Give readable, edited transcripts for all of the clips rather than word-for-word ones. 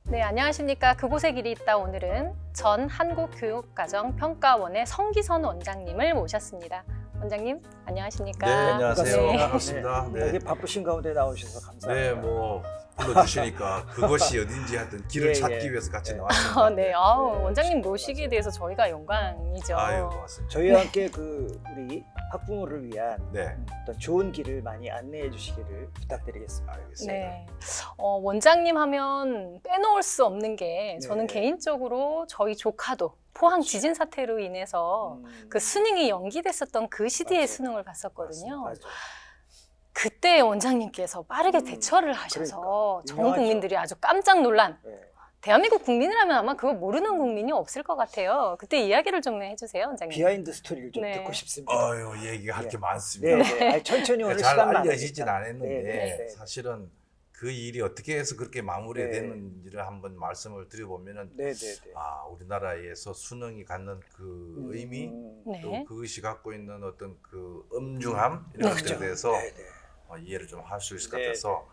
네, 안녕하십니까. 그곳에 길이 있다. 오늘은 전 한국교육과정평가원의 성기선 원장님을 모셨습니다. 원장님, 안녕하십니까? 네, 안녕하세요. 네. 반갑습니다. 네. 되게 바쁘신 가운데 나오셔서 감사합니다. 네, 뭐 불러주시니까 그것이 어딘지 하여튼 길을 예, 찾기 예. 위해서 같이 네. 나왔습니다. 네, 원장님 모시게 돼서 저희가 영광이죠. 아유, 고맙습니다. 저희와 함께 우리 학부모를 위한 네, 어떤 좋은 길을 많이 안내해 주시기를 부탁드리겠습니다. 알겠습니다. 네, 원장님 하면 빼놓을 수 없는 게 저는 네. 개인적으로 저희 조카도 포항 지진 사태로 인해서 그 수능이 연기됐었던 그 시기에 맞아요. 수능을 봤었거든요. 맞아. 그때 원장님께서 빠르게 대처를 하셔서 그러니까. 전 유명하죠. 국민들이 아주 깜짝 놀란 네. 대한민국 국민이라면 아마 그거 모르는 국민이 없을 것 같아요. 그때 이야기를 좀 해주세요, 원장님. 비하인드 스토리를 좀 네. 듣고 싶습니다. 아유, 얘기할 네. 게 네, 많습니다. 네. 아니, 천천히 오늘 잘 시간 알려지진 많으니까. 않았는데 네, 네. 사실은 그 일이 어떻게 해서 그렇게 마무리가 됐는지를 한번 말씀을 드려보면은 네, 네, 네. 우리나라에서 수능이 갖는 그 의미, 네. 또 그것이 갖고 있는 어떤 그 엄중함 이런 네. 것들에 대해서 네, 네. 이해를 좀 할 수 있을 것 네, 같아서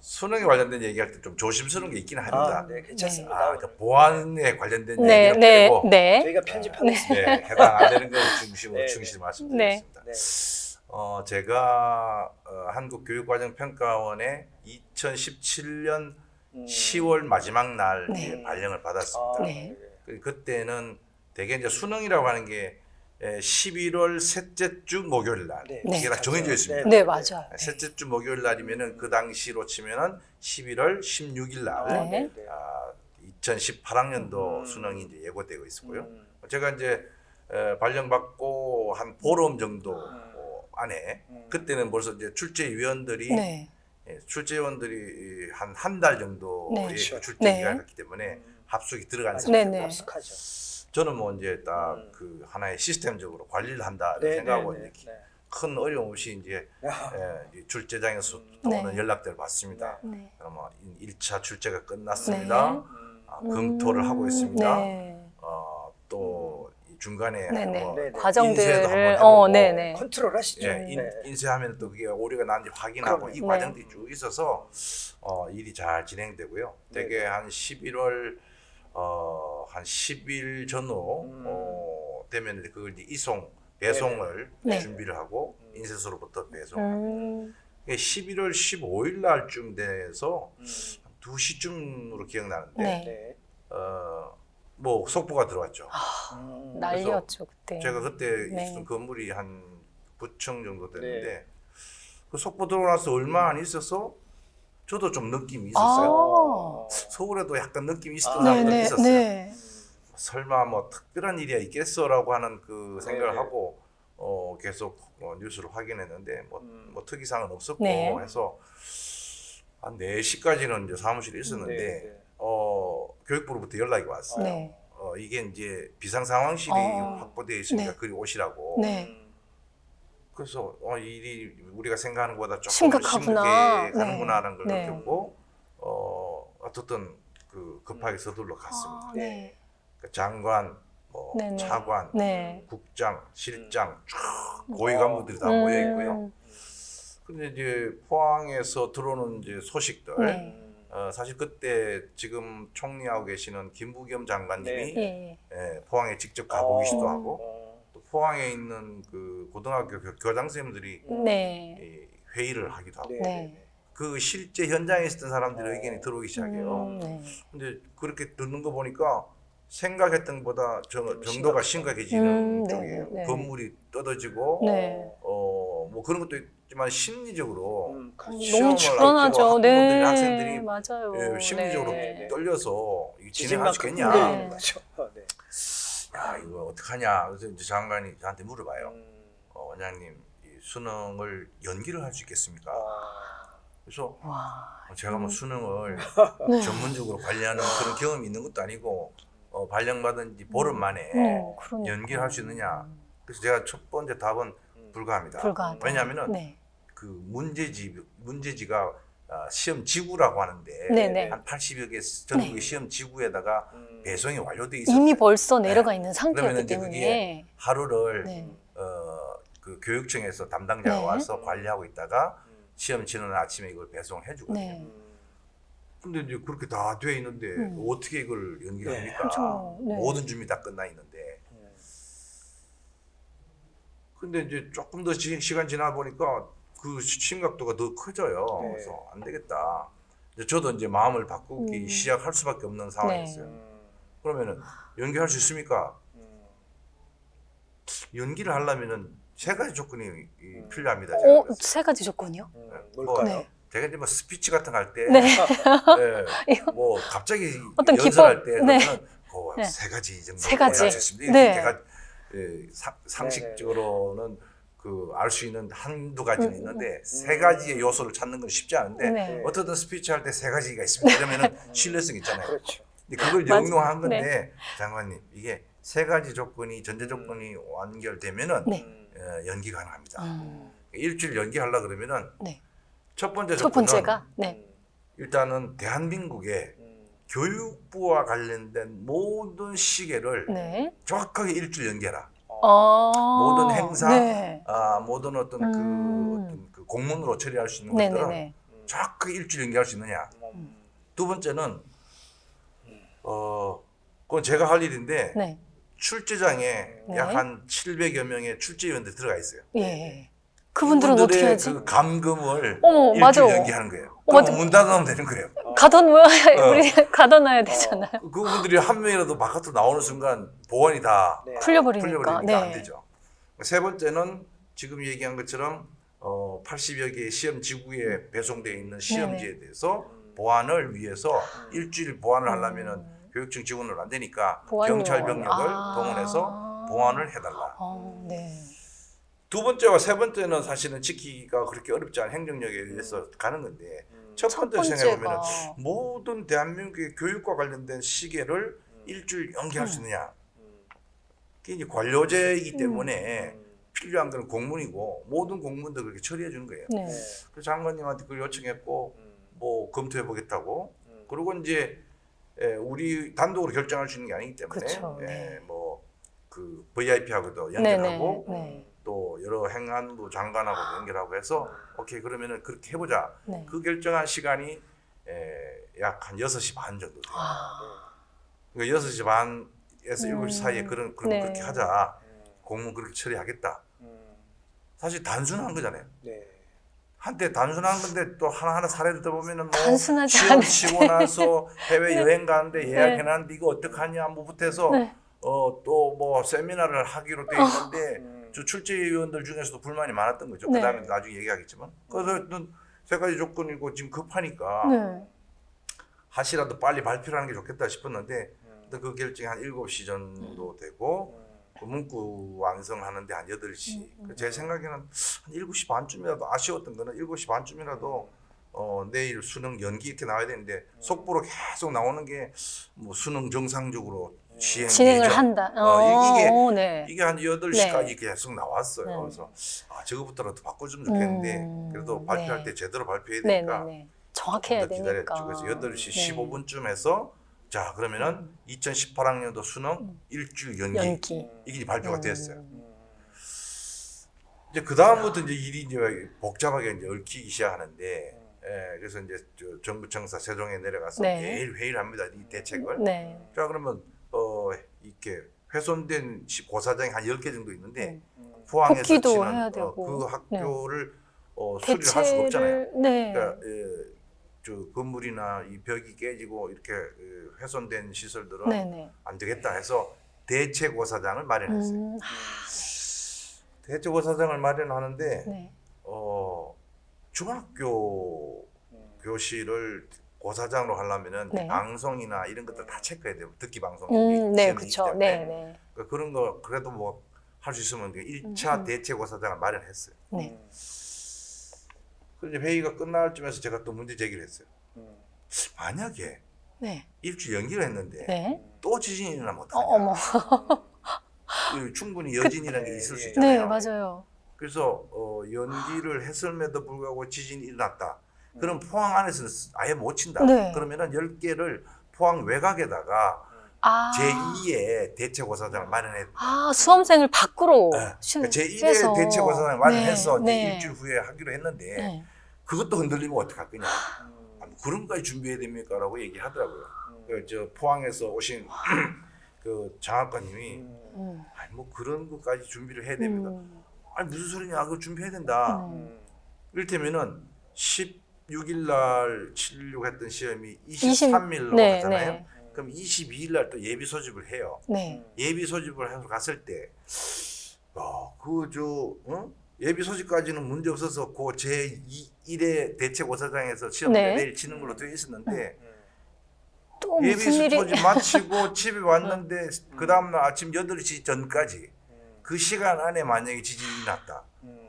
수능에 관련된 얘기할 때 좀 조심스러운 게 있긴 합니다. 아, 네, 괜찮습니다. 그러니까 보안에 관련된 네, 얘기를 네, 빼고 네. 저희가 편집하겠습니다. 네, 해당 안 되는 걸 중심으로 네, 충실히 네. 말씀드리겠습니다. 네. 제가 한국교육과정평가원에 2017년 10월 마지막 날 네. 이제 발령을 받았습니다. 네. 그때는 대개 이제 수능이라고 하는 게 11월 셋째 주 목요일 날 네. 이게 다 정해져 있습니다. 네, 맞아요. 셋째 주 목요일 날이면은 그 당시로 치면은 11월 16일 날 네. 2018학년도 수능이 이제 예고되고 있었고요. 음. 제가 이제 발령받고 한 보름 정도 안에 그때는 벌써 이제 출제위원들이 네. 출제위원들이 한 달 정도의 네. 그 그렇죠. 출제 네. 기간이 있기 때문에 합숙이 들어간 맞아요. 상태고 네, 네. 합숙하죠. 저는 뭐 이제 딱 그 하나의 시스템적으로 관리를 한다 네, 생각하고 네, 네, 이제 네. 큰 어려움 없이 이제 이 출제장에서 오는 네. 연락들을 받습니다. 네. 그러면 1차 출제가 끝났습니다. 네. 검토를 하고 있습니다. 네. 또 중간에 네네. 뭐 네, 네. 인쇄도 과정들을 한번 해보고 네네. 컨트롤 하시죠. 예, 네. 인쇄하면 또 그게 오류가 나는지 확인하고 그럼요. 이 네. 과정들이 쭉 있어서 일이 잘 진행되고요. 네. 대개 한 11월 한 10일 전후 되면 이제 그걸 이제 배송을 네. 준비를 하고 인쇄소로부터 배송. 음, 11월 15일 날쯤 돼서 2시쯤으로 기억나는데 네. 네. 뭐 속보가 들어왔죠. 난리였죠 그때. 제가 그때 네. 있었던 건물이 한 9층 정도 네. 됐는데 그 속보 들어와서 얼마 안 있어서 저도 좀 느낌이 있었어요. 어. 서울에도 약간 느낌이 있었던 아, 사람들이 네네. 있었어요. 네. 설마 뭐 특별한 일이 있겠어라고 하는 그 생각을 네네. 하고 계속 뉴스를 확인했는데 뭐 특이사항은 없었고 네. 해서 한 4시까지는 이제 사무실에 있었는데 네. 교육부로부터 연락이 왔어요. 네. 이게 이제 비상 상황실이 확보되어 있으니까 네. 그리 오시라고. 네. 그래서 일이 우리가 생각하는 것보다 조금 심각하구나. 심각해 가는구나라는 걸 네. 느꼈고 어떻든 급하게 서둘러 갔습니다. 아, 네. 그러니까 장관, 뭐 네네. 차관, 네. 국장, 실장 쫙 고위 간부들이 다 모여 있고요. 근데 이제 포항에서 들어오는 이제 소식들 네. 사실 그때 지금 총리하고 계시는 김부겸 장관님이 예. 포항에 직접 가보기도 어. 하고 또 포항에 있는 그 고등학교 교장 선생님들이 네. 회의를 하기도 하고 네. 그 실제 현장에 있었던 사람들의 의견이 들어오기 시작해요. 네. 근데 그렇게 듣는 거 보니까 생각했던 것보다 정도가 심각해지는 네. 쪽이에요. 네. 건물이 떨어지고 네. 뭐 그런 것도 있지만 심리적으로 너무 시험을 불안하죠. 앞두고 네. 학부모들이, 학생들이 맞아요. 심리적으로 네. 떨려서 이거 진행할 수 지진만큼 있겠냐. 흔들리는 거죠. 네. 야 이거 어떡하냐. 그래서 이제 장관이 저한테 물어봐요. 원장님 이 수능을 연기를 할 수 있겠습니까? 그래서 와. 제가 뭐 수능을 네. 전문적으로 관리하는 그런 경험이 있는 것도 아니고 발령받은 지 보름 만에 그러니까. 연기를 할 수 있느냐. 그래서 제가 첫 번째 답은 불가합니다. 불가하다. 왜냐하면은 네. 그 문제지가 시험 지구라고 하는데 네네. 한 80여 개 전국의 네. 시험 지구에다가 배송이 완료돼 있었어요. 이미 벌써 네. 내려가 있는 그러면 상태였기 이제 때문에. 그게 하루를 네. 그 교육청에서 담당자가 네. 와서 관리하고 있다가 시험 치는 아침에 이걸 배송해 주거든요. 네. 근데 이제 그렇게 다 돼 있는데 어떻게 이걸 연기합니까? 그렇죠. 네. 모든 준비 다 끝나 있는데. 근데 이제 조금 더 시간 지나 보니까 그 심각도가 더 커져요. 네. 그래서 안 되겠다. 이제 저도 이제 마음을 바꾸기 시작할 수밖에 없는 상황이었어요. 그러면은 연기할 수 있습니까? 연기를 하려면은 세 가지 조건이 필요합니다. 제가 그랬어요. 세 가지 조건이요? 뭘까요? 네. 제가 이제 뭐 스피치 같은 거 할 때, 네. 예, 뭐 갑자기 어떤 연설할 기법? 때 네. 그러면 네. 세 가지 정도 세 가지. 해야 됐습니다. 네. 이렇게 제가 상식적으로는 그 알 수 있는 한두 가지는 있는데 세 가지의 요소를 찾는 건 쉽지 않은데 네. 어떻든 스피치 할 때 세 가지가 있습니다. 그러면은 신뢰성 있잖아요. 그렇죠. 근데 그걸 맞- 영롱한 건데 네. 장관님 이게 세 가지 조건이 전제 조건이 완결되면은 네. 연기 가능합니다. 일주일 연기하려 그러면은 네. 첫 번째 첫 조건은 번째가 네. 일단은 대한민국의 교육부와 관련된 모든 시계를 네. 정확하게 일주일 연기해라. 모든 행사, 네. 모든 어떤 그 공문으로 처리할 수 있는 것들은 네네네. 정확하게 일주일 연기할 수 있느냐. 두 번째는 그건 제가 할 일인데 네. 출제장에 네. 약 한 700여 명의 출제위원들 들어가 있어요. 예. 그분들은 어떻게 그분들의 하지? 그 감금을 어머, 일주일 맞아. 연기하는 거예요. 맞아. 그럼 문 닫아놓으면 되는 거예요. 가던 뭐야 우리 가둬놔야 되잖아요. 그분들이 한 명이라도 바깥으로 나오는 순간 보안이 다 네. 풀려버리니까. 풀려버리니까 안 네. 되죠. 세 번째는 지금 얘기한 것처럼 80여 개의 시험 지구에 배송되어 있는 시험지에 대해서 보안을 위해서 일주일 보안을 하려면은 교육청 지원을 안 되니까 보안 경찰 요원. 병력을 아. 동원해서 보안을 해달라. 네. 두 번째와 세 번째는 사실은 지키기가 그렇게 어렵지 않은 행정력에 의해서 가는 건데 첫 번째 생각해 보면 모든 대한민국의 교육과 관련된 시계를 일주일 연기할 수 있느냐? 그게 이제 관료제이기 때문에 필요한 건 공문이고 모든 공문도 그렇게 처리해 주는 거예요. 네. 그래서 장관님한테 그걸 요청했고 뭐 검토해 보겠다고. 그리고 이제 우리 단독으로 결정할 수 있는 게 아니기 때문에 그렇죠. 네. 뭐그 VIP하고도 네네. 연결하고 네. 또 여러 행안부 장관하고도 연결하고 해서 오케이 그러면은 그렇게 해보자. 네. 그 결정한 시간이 약 한 6시 반 정도 돼요. 그러니까 6시 반에서 7시 사이에 그럼 네. 그렇게 하자. 공문 그렇게 처리하겠다. 사실 단순한 거잖아요. 네. 한때 단순한 건데 또 하나하나 사례 듣다 보면은 뭐 단순하지 시험 않아요. 치고 나서 해외 여행 가는데 네. 예약해놨는데 이거 어떡하냐 뭐부터 해서 네. 또 뭐 세미나를 하기로 돼 있는데 저 출제위원들 중에서도 불만이 많았던 거죠. 네. 그다음에 나중에 얘기하겠지만 그래서 세 가지 조건이고 지금 급하니까 네. 하시라도 빨리 발표를 하는 게 좋겠다 싶었는데 그 결정이 한 7시 정도 되고 그 문구 완성하는데 한 8시. 제 생각에는 한 7시 반쯤이라도 아쉬웠던 거는 7시 반쯤이라도 내일 수능 연기 이렇게 나와야 되는데 속보로 계속 나오는 게 뭐 수능 정상적으로 진행을 예정. 한다. 네. 이게 한 8시까지 네. 계속 나왔어요. 네. 그래서 저거부터라도 바꿔주면 좋겠는데 그래도 발표할 네. 때 제대로 발표해야 네, 되니까 네, 네. 정확해야 좀 더 되니까. 기다렸죠. 그래서 8시 네. 15분쯤 해서 자 그러면은 2018학년도 수능 일주일 연기. 이게 발표가 됐어요. 이제 그 다음부터 이제 일이 이제 복잡하게 이제 얽히기 시작하는데, 그래서 이제 정부청사 세종에 내려가서 네. 매일 회의를 합니다. 이 대책을. 네. 자 그러면 이렇게 훼손된 고사장이 한 10개 정도 있는데 포항에서 복귀도 치는 해야 되고. 그 학교를 수리를 할 수가 없잖아요. 네. 그러니까 저 건물이나 이 벽이 깨지고 이렇게 훼손된 시설들은 네, 네. 안 되겠다 해서 대체고사장을 마련했어요. 대체고사장을 마련하는데 네. 중학교 교실을 고사장으로 하려면은 네. 방송이나 이런 것들 다 체크해야 돼요. 듣기 방송. 네, 그렇죠. 네, 네. 그러니까 그런 거 그래도 뭐 할 수 있으면 1차 대체고사장을 마련했어요. 네. 그래서 회의가 끝날 쯤에서 제가 또 문제 제기를 했어요. 만약에 네. 일주일 연기를 했는데 네. 또 지진이 일어나면 어떡하냐. 어머. 충분히 여진이라는 게 있을 수 네, 있잖아요. 네, 맞아요. 그래서 연기를 했음에도 불구하고 지진이 일어났다. 그럼 포항 안에서는 아예 못 친다. 네. 그러면은 10개를 포항 외곽에다가 제2의 대체고사장을 마련해. 수험생을 밖으로 그러니까 제1의 빼서. 대체고사장을 마련해서 네, 이제 네. 일주일 후에 하기로 했는데 네. 그것도 흔들리면 어떡할 거냐. 안 그런 것까지 준비해야 됩니까라고 얘기하더라고요. 저 포항에서 오신 그 장학관님이 아니 뭐 그런 것까지 준비를 해야 됩니까? 아니 무슨 소리냐? 그거 준비해야 된다. 이를테면은 16일 날 치려고 했던 시험이 23일로 네, 갔잖아요. 네. 그럼 22일 날 또 예비 소집을 해요. 네. 예비 소집을 해서 갔을 때, 예비 소집까지는 문제 없어서 그 제1회 대체고사장에서 시험 네. 내일 치는 걸로 되어 있었는데 또 예비 무슨 일이 소집 마치고 집에 왔는데 그 다음날 아침 8시 전까지 그 시간 안에 만약에 지진이 났다.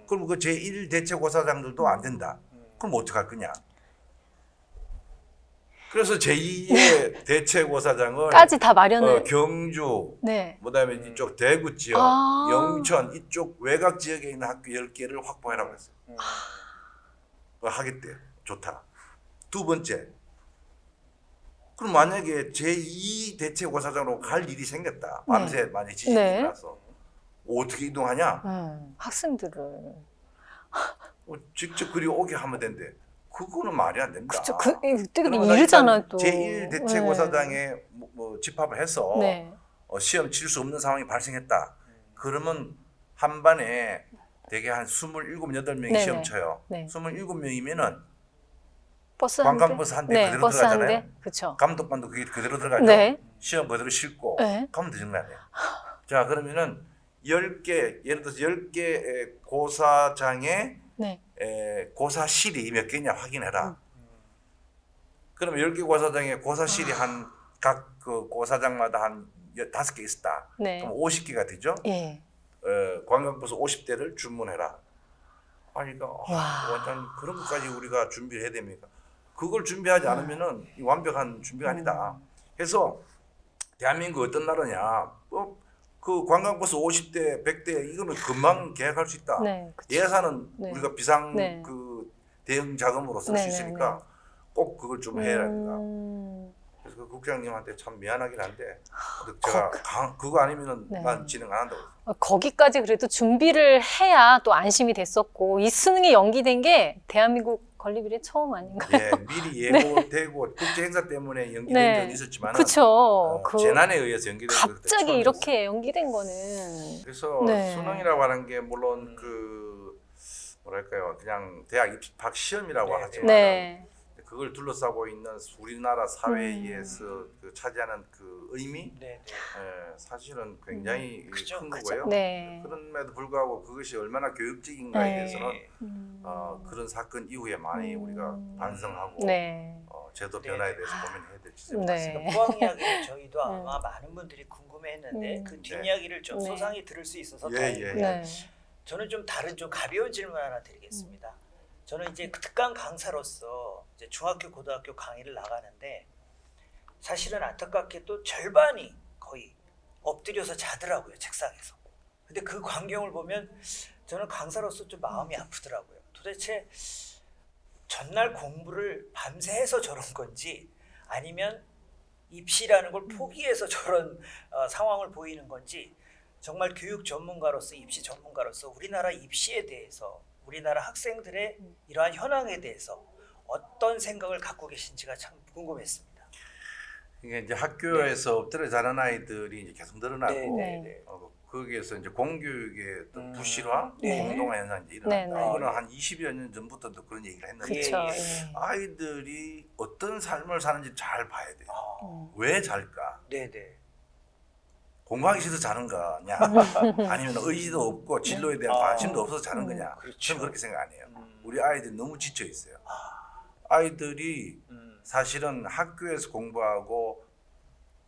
그럼 그 제1 대체고사장들도 안 된다. 그럼 어떡할 거냐? 그래서 제2의 대체고사장을 까지 다 마련을 경주, 네. 그다음에 이쪽 대구 지역, 아. 영천 이쪽 외곽 지역에 있는 학교 10개를 확보해라고 했어요. 하겠대요. 좋다. 두 번째, 그럼 만약에 제2 대체고사장으로 갈 일이 생겼다. 밤새 만약에 지진이 네. 나서 어떻게 이동하냐? 학생들을 직접 그리 오게 하면 된대. 그거는 말이 안 된다. 그쵸 그때 그러면 일잖아 일단 또 제1 대체고사장에 뭐 집합을 해서 네. 시험 칠 수 없는 상황이 발생했다. 그러면 한 반에 대개 한 27, 8명이 네네. 시험 쳐요. 네. 27명이면은 버스 한 대? 관광버스 한 대 네, 그대로 버스 한 들어가잖아요. 대. 그렇죠. 감독관도 그게 그대로 들어가죠. 네. 시험 그대로 싣고 네. 가면 되는 거 아니에요. 자, 그러면은 10개, 예를 들어서 10개 고사장에 네. 고사실이 몇 개냐 확인해라. 그러면 10개 고사장에 고사실이 한 각 그 고사장마다 한 5개 있었다. 네. 그럼 50개가 되죠. 예. 관광버스 50대를 주문해라. 아니, 그러니까 와. 완전 그런 것까지 우리가 준비를 해야 됩니까? 그걸 준비하지 않으면은 이 완벽한 준비가 아니다. 그래서 대한민국 어떤 나라냐? 그 관광버스 50대, 100대 이거는 금방 계약할 수 있다. 네. 그쵸. 예산은 네. 우리가 비상 네. 그 대응 자금으로 쓸 수 네, 네, 있으니까 꼭 그걸 좀 해야 합니다. 음. 그래서 그 국장님한테 참 미안하긴 한데 제가 그거 아니면은 네. 난 진행 안 한다고. 거기까지 그래도 준비를 해야 또 안심이 됐었고 이 수능이 연기된 게 대한민국 건립일에 처음 아닌가요? 예, 미리 예고되고 국제 행사 때문에 연기된 네. 적은 있었지만 그쵸. 재난에 의해서 연기된 것도 갑자기 처음이었어요. 이렇게 연기된 거는 그래서 네. 수능이라고 하는 게 물론 그 뭐랄까요, 그냥 대학 입학 시험이라고 네, 하지만 네. 그걸 둘러싸고 있는 우리나라 사회에서 그 차지하는 그 의미, 네. 사실은 굉장히 그죠, 큰 그죠. 거고요. 네. 그럼에도 불구하고 그것이 얼마나 교육적인가에 네. 대해서는 그런 사건 이후에 많이 우리가 반성하고 네. 제도 네. 변화에 대해서 고민해야 될 지점이 네. 맞습니다. 포항 이야기는 저희도 아마 많은 분들이 궁금해했는데 그 뒷이야기를 좀 네. 소상히 들을 수 있어서 예, 다행이에요. 예. 네. 저는 좀 다른 좀 가벼운 질문 하나 드리겠습니다. 저는 이제 특강 강사로서 이제 중학교, 고등학교 강의를 나가는데 사실은 안타깝게 또 절반이 거의 엎드려서 자더라고요, 책상에서. 근데 그 광경을 보면 저는 강사로서 좀 마음이 아프더라고요. 도대체 전날 공부를 밤새 해서 저런 건지 아니면 입시라는 걸 포기해서 저런 상황을 보이는 건지 정말 교육 전문가로서 입시 전문가로서 우리나라 입시에 대해서 우리나라 학생들의 이러한 현황에 대해서 어떤 생각을 갖고 계신지가 참 궁금했습니다. 이게 이제 학교에서 엎드려 자는 아이들이 이제 계속 늘어나고 네. 거기에서 이제 공교육의 어떤 부실화, 네. 공동화 현상이 이제 일어난다. 네, 네. 이거는 한 20여 년 전부터도 그런 얘기를 했는데 그렇죠. 예, 예. 아이들이 어떤 삶을 사는지 잘 봐야 돼요. 아, 왜 잘까? 네네. 공부하기 싫어서 자는 거냐? 아니면 의지도 없고 진로에 대한 관심도 없어서 자는 거냐? 그렇죠. 저는 그렇게 생각 안 해요. 우리 아이들이 너무 지쳐 있어요. 아이들이 사실은 학교에서 공부하고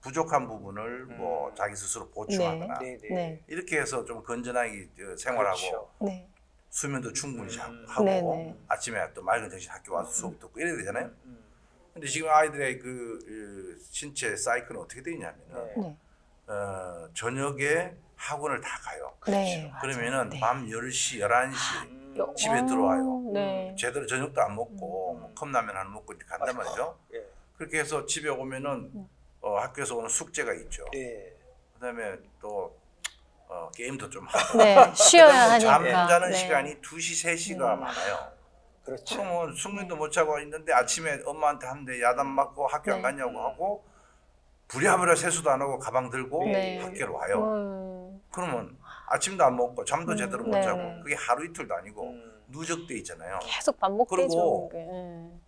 부족한 부부분을 뭐 자기 스스로 보충하거나 네네. 네. 이렇게 해서 좀 건전하게 생활하고 그렇죠. 네. 수면도 충분히 음. 하고 네네. 아침에 또 맑은 정신 학교 와서 수업 듣고 이래야 되잖아요. 근데 지금 아이들의 그 신체 사이클은 어떻게 되어 있냐면은 네. 저녁에 학원을 다 가요. 네. 그러면은 네. 밤 10시, 11시 여- 집에 들어와요. 네. 제대로 저녁도 안 먹고 뭐 컵라면 하나 먹고 이제 간단 말이죠. 예. 그렇게 해서 집에 오면은 학교에서 오는 숙제가 있죠. 네. 그다음에 또 게임도 좀 하고 네. 쉬어야 그다음에 하니까. 잠자는 네. 시간이 2시, 3시가 많아요. 그렇죠. 그러면 숙면도 못 자고 있는데 아침에 엄마한테 한 대 야단 맞고 학교 안 네. 갔냐고 하고 부랴부랴 세수도 안 하고 가방 들고 네. 학교로 와요. 그러면 아침도 안 먹고 잠도 제대로 못 네, 자고 네. 그게 하루 이틀도 아니고 누적돼 있잖아요. 계속 반복되죠. 그리고 그게.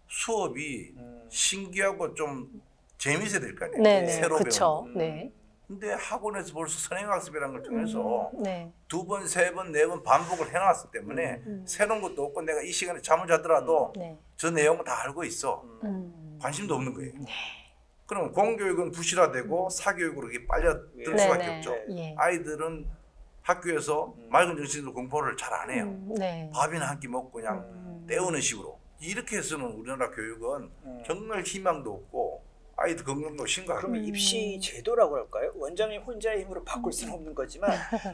수업이 신기하고 좀 재미있어야 될 거 아니에요. 네네. 새로 그쵸. 배우는 거. 네. 근데 학원에서 벌써 선행학습이라는 걸 통해서 네. 2번, 3번, 4번 반복을 해놨기 때문에 새로운 것도 없고 내가 이 시간에 잠을 자더라도 네. 저 내용을 다 알고 있어. 관심도 없는 거예요. 그럼 공교육은 부실화되고 사교육으로 이렇게 빨려들 네, 수밖에 네. 없죠. 예. 아이들은 학교에서 맑은 정신으로 공부를 잘 안 해요. 네. 밥이나 한 끼 먹고 그냥 때우는 식으로. 이렇게 해서는 우리나라 교육은 정말 희망도 없고 아이들 건강도 심각하고. 그러면 입시 제도라고 할까요? 원장님 혼자의 힘으로 바꿀 수는 없는 거지만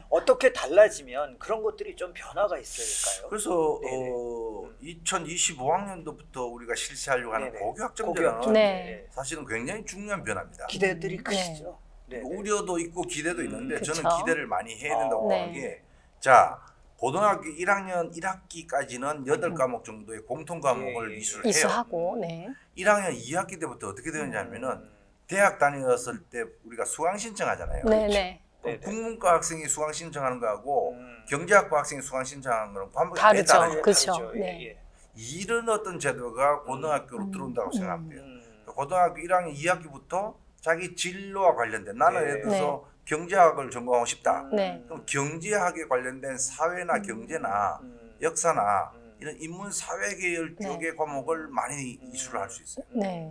어떻게 달라지면 그런 것들이 좀 변화가 있어야 될까요? 그래서 네네. 2025학년도부터 우리가 실시하려고 하는 네네. 고교학점제는 고교학점. 네. 사실은 굉장히 중요한 변화입니다. 기대들이 크시죠. 네. 우려도 있고 기대도 있는데 그쵸. 저는 기대를 많이 해야 된다고 네. 하는 게, 자 고등학교 1학년 1학기까지는 8과목 정도의 공통 과목을 예, 예. 이수를 해요. 이수하고. 네. 1학년 2학기 때부터 어떻게 되느냐면은 대학 다녔을 때 우리가 수강 신청하잖아요. 네네. 네네. 국문과 학생이 수강 신청하는 거하고 경제학과 학생이 수강 신청하는 거는 과목이 다르죠. 다르죠. 그쵸. 다르죠. 네. 이런 어떤 제도가 고등학교로 들어온다고 생각돼요. 고등학교 1학년 2학기부터 자기 진로와 관련된, 나는 네. 예를 들어서 경제학을 전공하고 싶다. 네. 그럼 경제학에 관련된 사회나 경제나 역사나 이런 인문 사회 계열 네. 쪽의 과목을 많이 이수를 할 수 있어요. 네.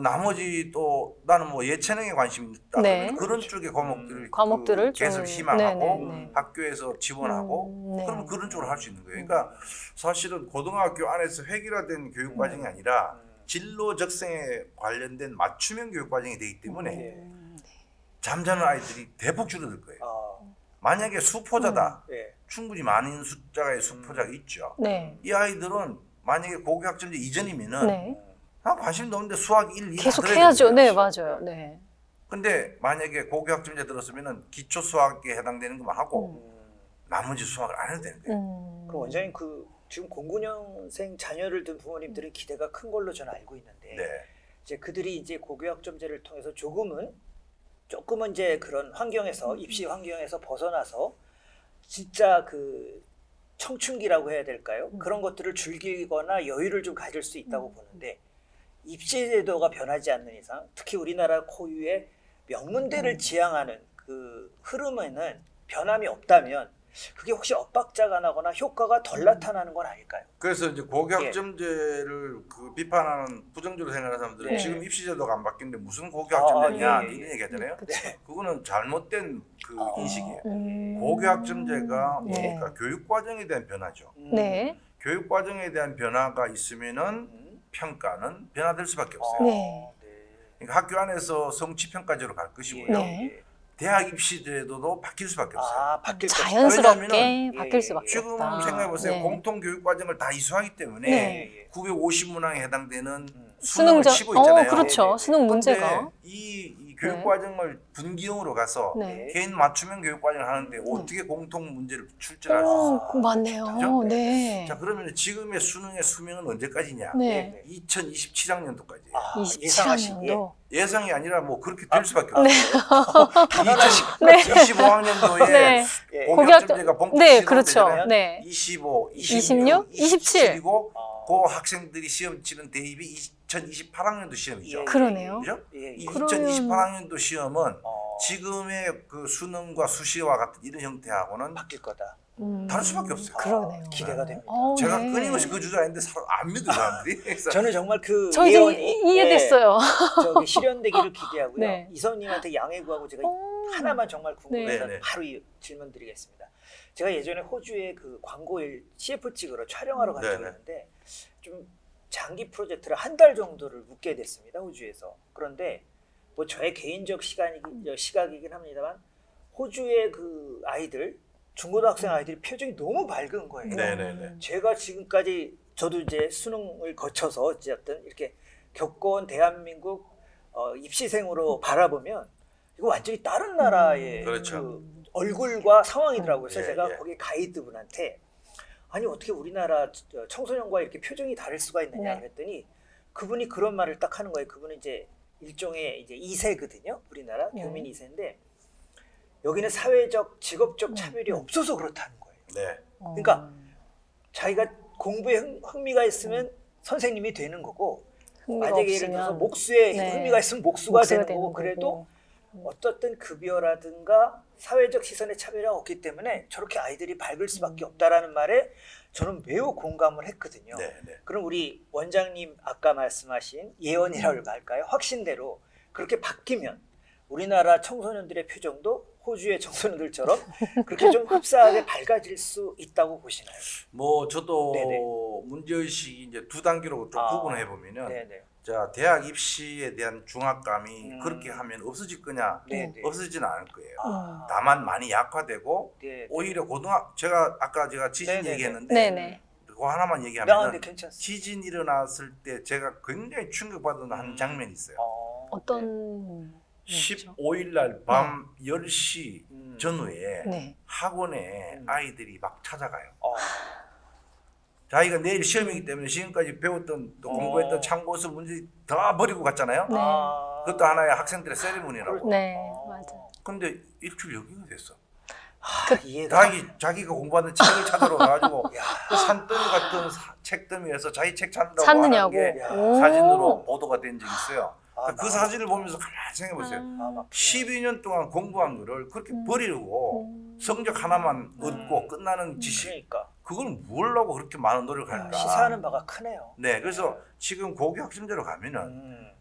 나머지 또 나는 뭐 예체능에 관심이 있다. 네. 그러면 그런 쪽의 과목들을 과목들을 좀- 계속 희망하고 네네네. 학교에서 지원하고 네. 그러면 그런 쪽으로 할 수 있는 거예요. 그러니까 사실은 고등학교 안에서 획일화된 교육 과정이 아니라 진로 적성에 관련된 맞춤형 교육 과정이 되기 때문에 네. 잠자는 아이들이 대폭 줄어들 거예요. 아, 만약에 수포자다. 네. 충분히 많은 숫자의 수포자가 있죠. 네. 이 아이들은 만약에 고교학점제 이전이면은 네. 관심도 없는데 수학 1, 2 계속 들어야 해야죠. 되는 네, 거죠. 맞아요. 네. 근데 만약에 고교학점제 들었으면은 기초 수학에 해당되는 것만 하고 나머지 수학을 안 해도 되는 거예요. 그럼 원장님 지금 09년생 자녀를 둔 부모님들은 기대가 큰 걸로 저는 알고 있는데 네. 이제 그들이 이제 고교학점제를 통해서 조금은 이제 그런 환경에서 입시 환경에서 벗어나서 진짜 그 청춘기라고 해야 될까요? 그런 것들을 즐기거나 여유를 좀 가질 수 있다고 보는데 입시 제도가 변하지 않는 이상 특히 우리나라 고유의 명문대를 지향하는 그 흐름에는 변함이 없다면 그게 혹시 엇박자가 나거나 효과가 덜 나타나는 건 아닐까요? 그래서 이제 고교학점제를 그 비판하는 부정적으로 생각하는 사람들은 네. 지금 입시 제도가 안 바뀌는데 무슨 고교학점제냐 아, 예, 예, 이런 얘기 하잖아요. 그쵸. 그거는 잘못된 그 인식이에요. 음. 고교학점제가 네. 뭡니까? 교육 과정에 대한 변화죠. 네. 교육 과정에 대한 변화가 있으면은 평가는 변화될 수밖에 없어요. 네. 그러니까 학교 안에서 성취 평가제로 갈 것이고요. 네. 대학 입시 제도도 바뀔 수밖에 없어요. 아, 바뀔 것이다. 자연스럽게 왜냐하면은 바뀔 수밖에 지금 없다. 생각해 보세요. 네. 공통 교육 과정을 다 이수하기 때문에 네. 950문항에 해당되는 수능을 수능자, 치고 있잖아요. 그렇죠. 네네. 수능 문제가. 근데 이 교육 네. 과정을 분기형으로 가서 네. 개인 맞춤형 교육 과정을 하는데 어떻게 공통 문제를 출제할 수 있어요? 오, 맞네요. 그죠? 네. 자, 그러면 지금의 수능의 수명은 언제까지냐? 네. 2027학년도까지예요. 아, 예상하시기에 27학년도. 예상이 아니라 뭐 그렇게 될 수밖에 없어요. 네. 2025학년도에 네. 예. 고교학점제가 본격 네, 시행되잖아요. 그렇죠. 네. 25, 26, 27. 27이고 어. 그 학생들이 시험 치는 대입이 2028학년도 시험이죠. 예. 그러네요. 그죠? 예. 이 그러면- 2028학년도 시험은 어, 지금의 그 수능과 수시와 같은 이런 형태하고는 바뀔 거다. 다를 수밖에 없어요. 그러네요. 기대가 됩니다. 제가 네. 끊임없이 그 주장인데 안 믿어요, 사람들이. 그래서 저는 정말 그 저 이제 예언이 이해됐어요. 저기 실현되기를 기대하고요. 네. 이선님한테 양해 구하고 제가 오. 하나만 정말 궁금해서 네. 네. 바로 질문 드리겠습니다. 제가 예전에 호주에 그 광고일 CF 찍으러 촬영하러 간 적이 네, 네. 있는데 좀 장기 프로젝트를 한 달 정도를 묵게 됐습니다. 호주에서. 그런데 뭐 저의 개인적 시각이긴 합니다만 호주의 그 아이들 중고등학생 아이들이 표정이 너무 밝은 거예요. 네네네. 제가 지금까지 저도 이제 수능을 거쳐서 어쨌든 이렇게 겪어온 대한민국 입시생으로 바라보면 이거 완전히 다른 나라의 그렇죠. 그 얼굴과 상황이더라고요. 그래서 예, 제가 예. 거기 가이드분한테 아니 어떻게 우리나라 청소년과 이렇게 표정이 다를 수가 있느냐 네. 그랬더니 그분이 그런 말을 딱 하는 거예요. 그분은 이제 일종의 이제 2세거든요. 우리나라 네. 교민 2세인데 여기는 사회적 직업적 차별이 네. 없어서 그렇다는 거예요. 네. 그러니까 자기가 공부에 흥미가 있으면 선생님이 되는 거고 흥미가 만약에 예를 들어서 없으면 목수에 네. 흥미가 있으면 목수가 되는 거고 그래도 어떻든 급여라든가 사회적 시선의 차별이 없기 때문에 저렇게 아이들이 밝을 수밖에 없다라는 말에 저는 매우 공감을 했거든요. 네. 네. 그럼 우리 원장님 아까 말씀하신 예언이라고 할까요? 확신대로 그렇게 바뀌면 우리나라 청소년들의 표정도 호주의 청소년들처럼 그렇게 좀 흡사하게 밝아질 수 있다고 보시나요? 뭐 저도 네네. 문제의식이 이제 두 단계로 좀 구분해 보면은 네네. 자 대학 입시에 대한 중압감이 음. 그렇게 하면 없어질 거냐? 네네. 없어지지는 않을 거예요. 아, 다만 많이 약화되고 네. 오히려 제가 아까 지진 네네네. 얘기했는데 네네. 그거 하나만 네, 얘기하면 괜찮습니다. 지진 일어났을 때 제가 굉장히 충격받은 한 장면이 있어요. 어떤 15일 날 밤 10시 음. 전후에 네. 학원에 음. 아이들이 막 찾아가요. 어. 자기가 내일 시험이기 때문에 지금까지 배웠던 또 공부했던 참고서 문제 다 버리고 갔잖아요. 네. 아. 그것도 하나의 학생들의 세리머니라고. 네, 어. 맞아. 근데 일주일 여기가 됐어. 이해가. 자기가 공부하는 책을 찾으러 가가지고 야. 그 산더미 같은 책더미에서 자기 책 찾는다고 찾느냐고. 하는 게 야. 사진으로 보도가 된 적이 있어요. 아, 그 사진을 보면서 가만히 생각해 보세요. 아, 막 12년 동안 공부한 거를 그렇게 버리고 성적 하나만 얻고 끝나는 지식, 그러니까 그걸 뭘라고 그렇게 많은 노력을 할까? 시사하는 바가 크네요. 네, 그래서 지금 고교 학점제로 가면은 음.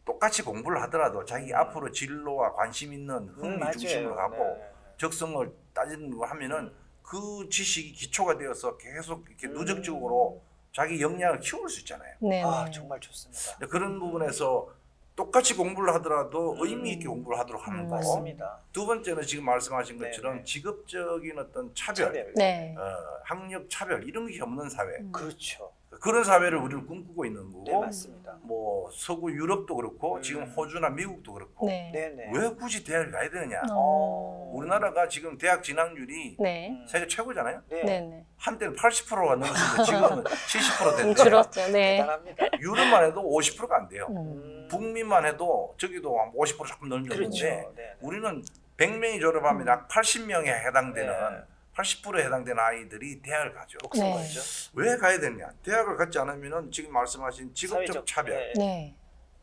똑같이 공부를 하더라도 자기 앞으로 진로와 관심 있는 흥미 맞아요. 중심으로 가고 네. 적성을 따지는 거 하면은 그 지식이 기초가 되어서 계속 이렇게 음. 누적적으로 자기 역량을 키울 수 있잖아요. 네. 아, 정말 좋습니다. 근데 그런 부분에서 똑같이 공부를 하더라도 의미 있게 공부를 하도록 하는 거고, 맞습니다. 두 번째는 지금 말씀하신 네, 것처럼 네. 직업적인 어떤 차별, 네. 학력 차별 이런 게 없는 사회, 그렇죠. 그런 사회를 우리는 꿈꾸고 있는 거고, 네, 맞습니다. 뭐 서구 유럽도 그렇고 지금 호주나 미국도 그렇고 네. 네네. 왜 굳이 대학을 가야 되느냐? 어. 우리나라가 지금 대학 진학률이 네. 세계 최고잖아요. 네. 네. 네. 한때는 80%가 넘었는데 지금은 70% 됐는데 줄었죠. 네. 대단합니다. 유럽만 해도 50%가 안 돼요. 음. 북미만 해도 저기도 한 50% 조금 넘는데 그렇죠. 네. 우리는 100명이 졸업하면 약 80명에 해당되는 네. 80%에 해당되는 아이들이 대학을 가죠. 목숨 네. 걸죠. 왜 가야 되느냐? 대학을 갔지 않으면은 지금 말씀하신 직업적 차별, 네. 네.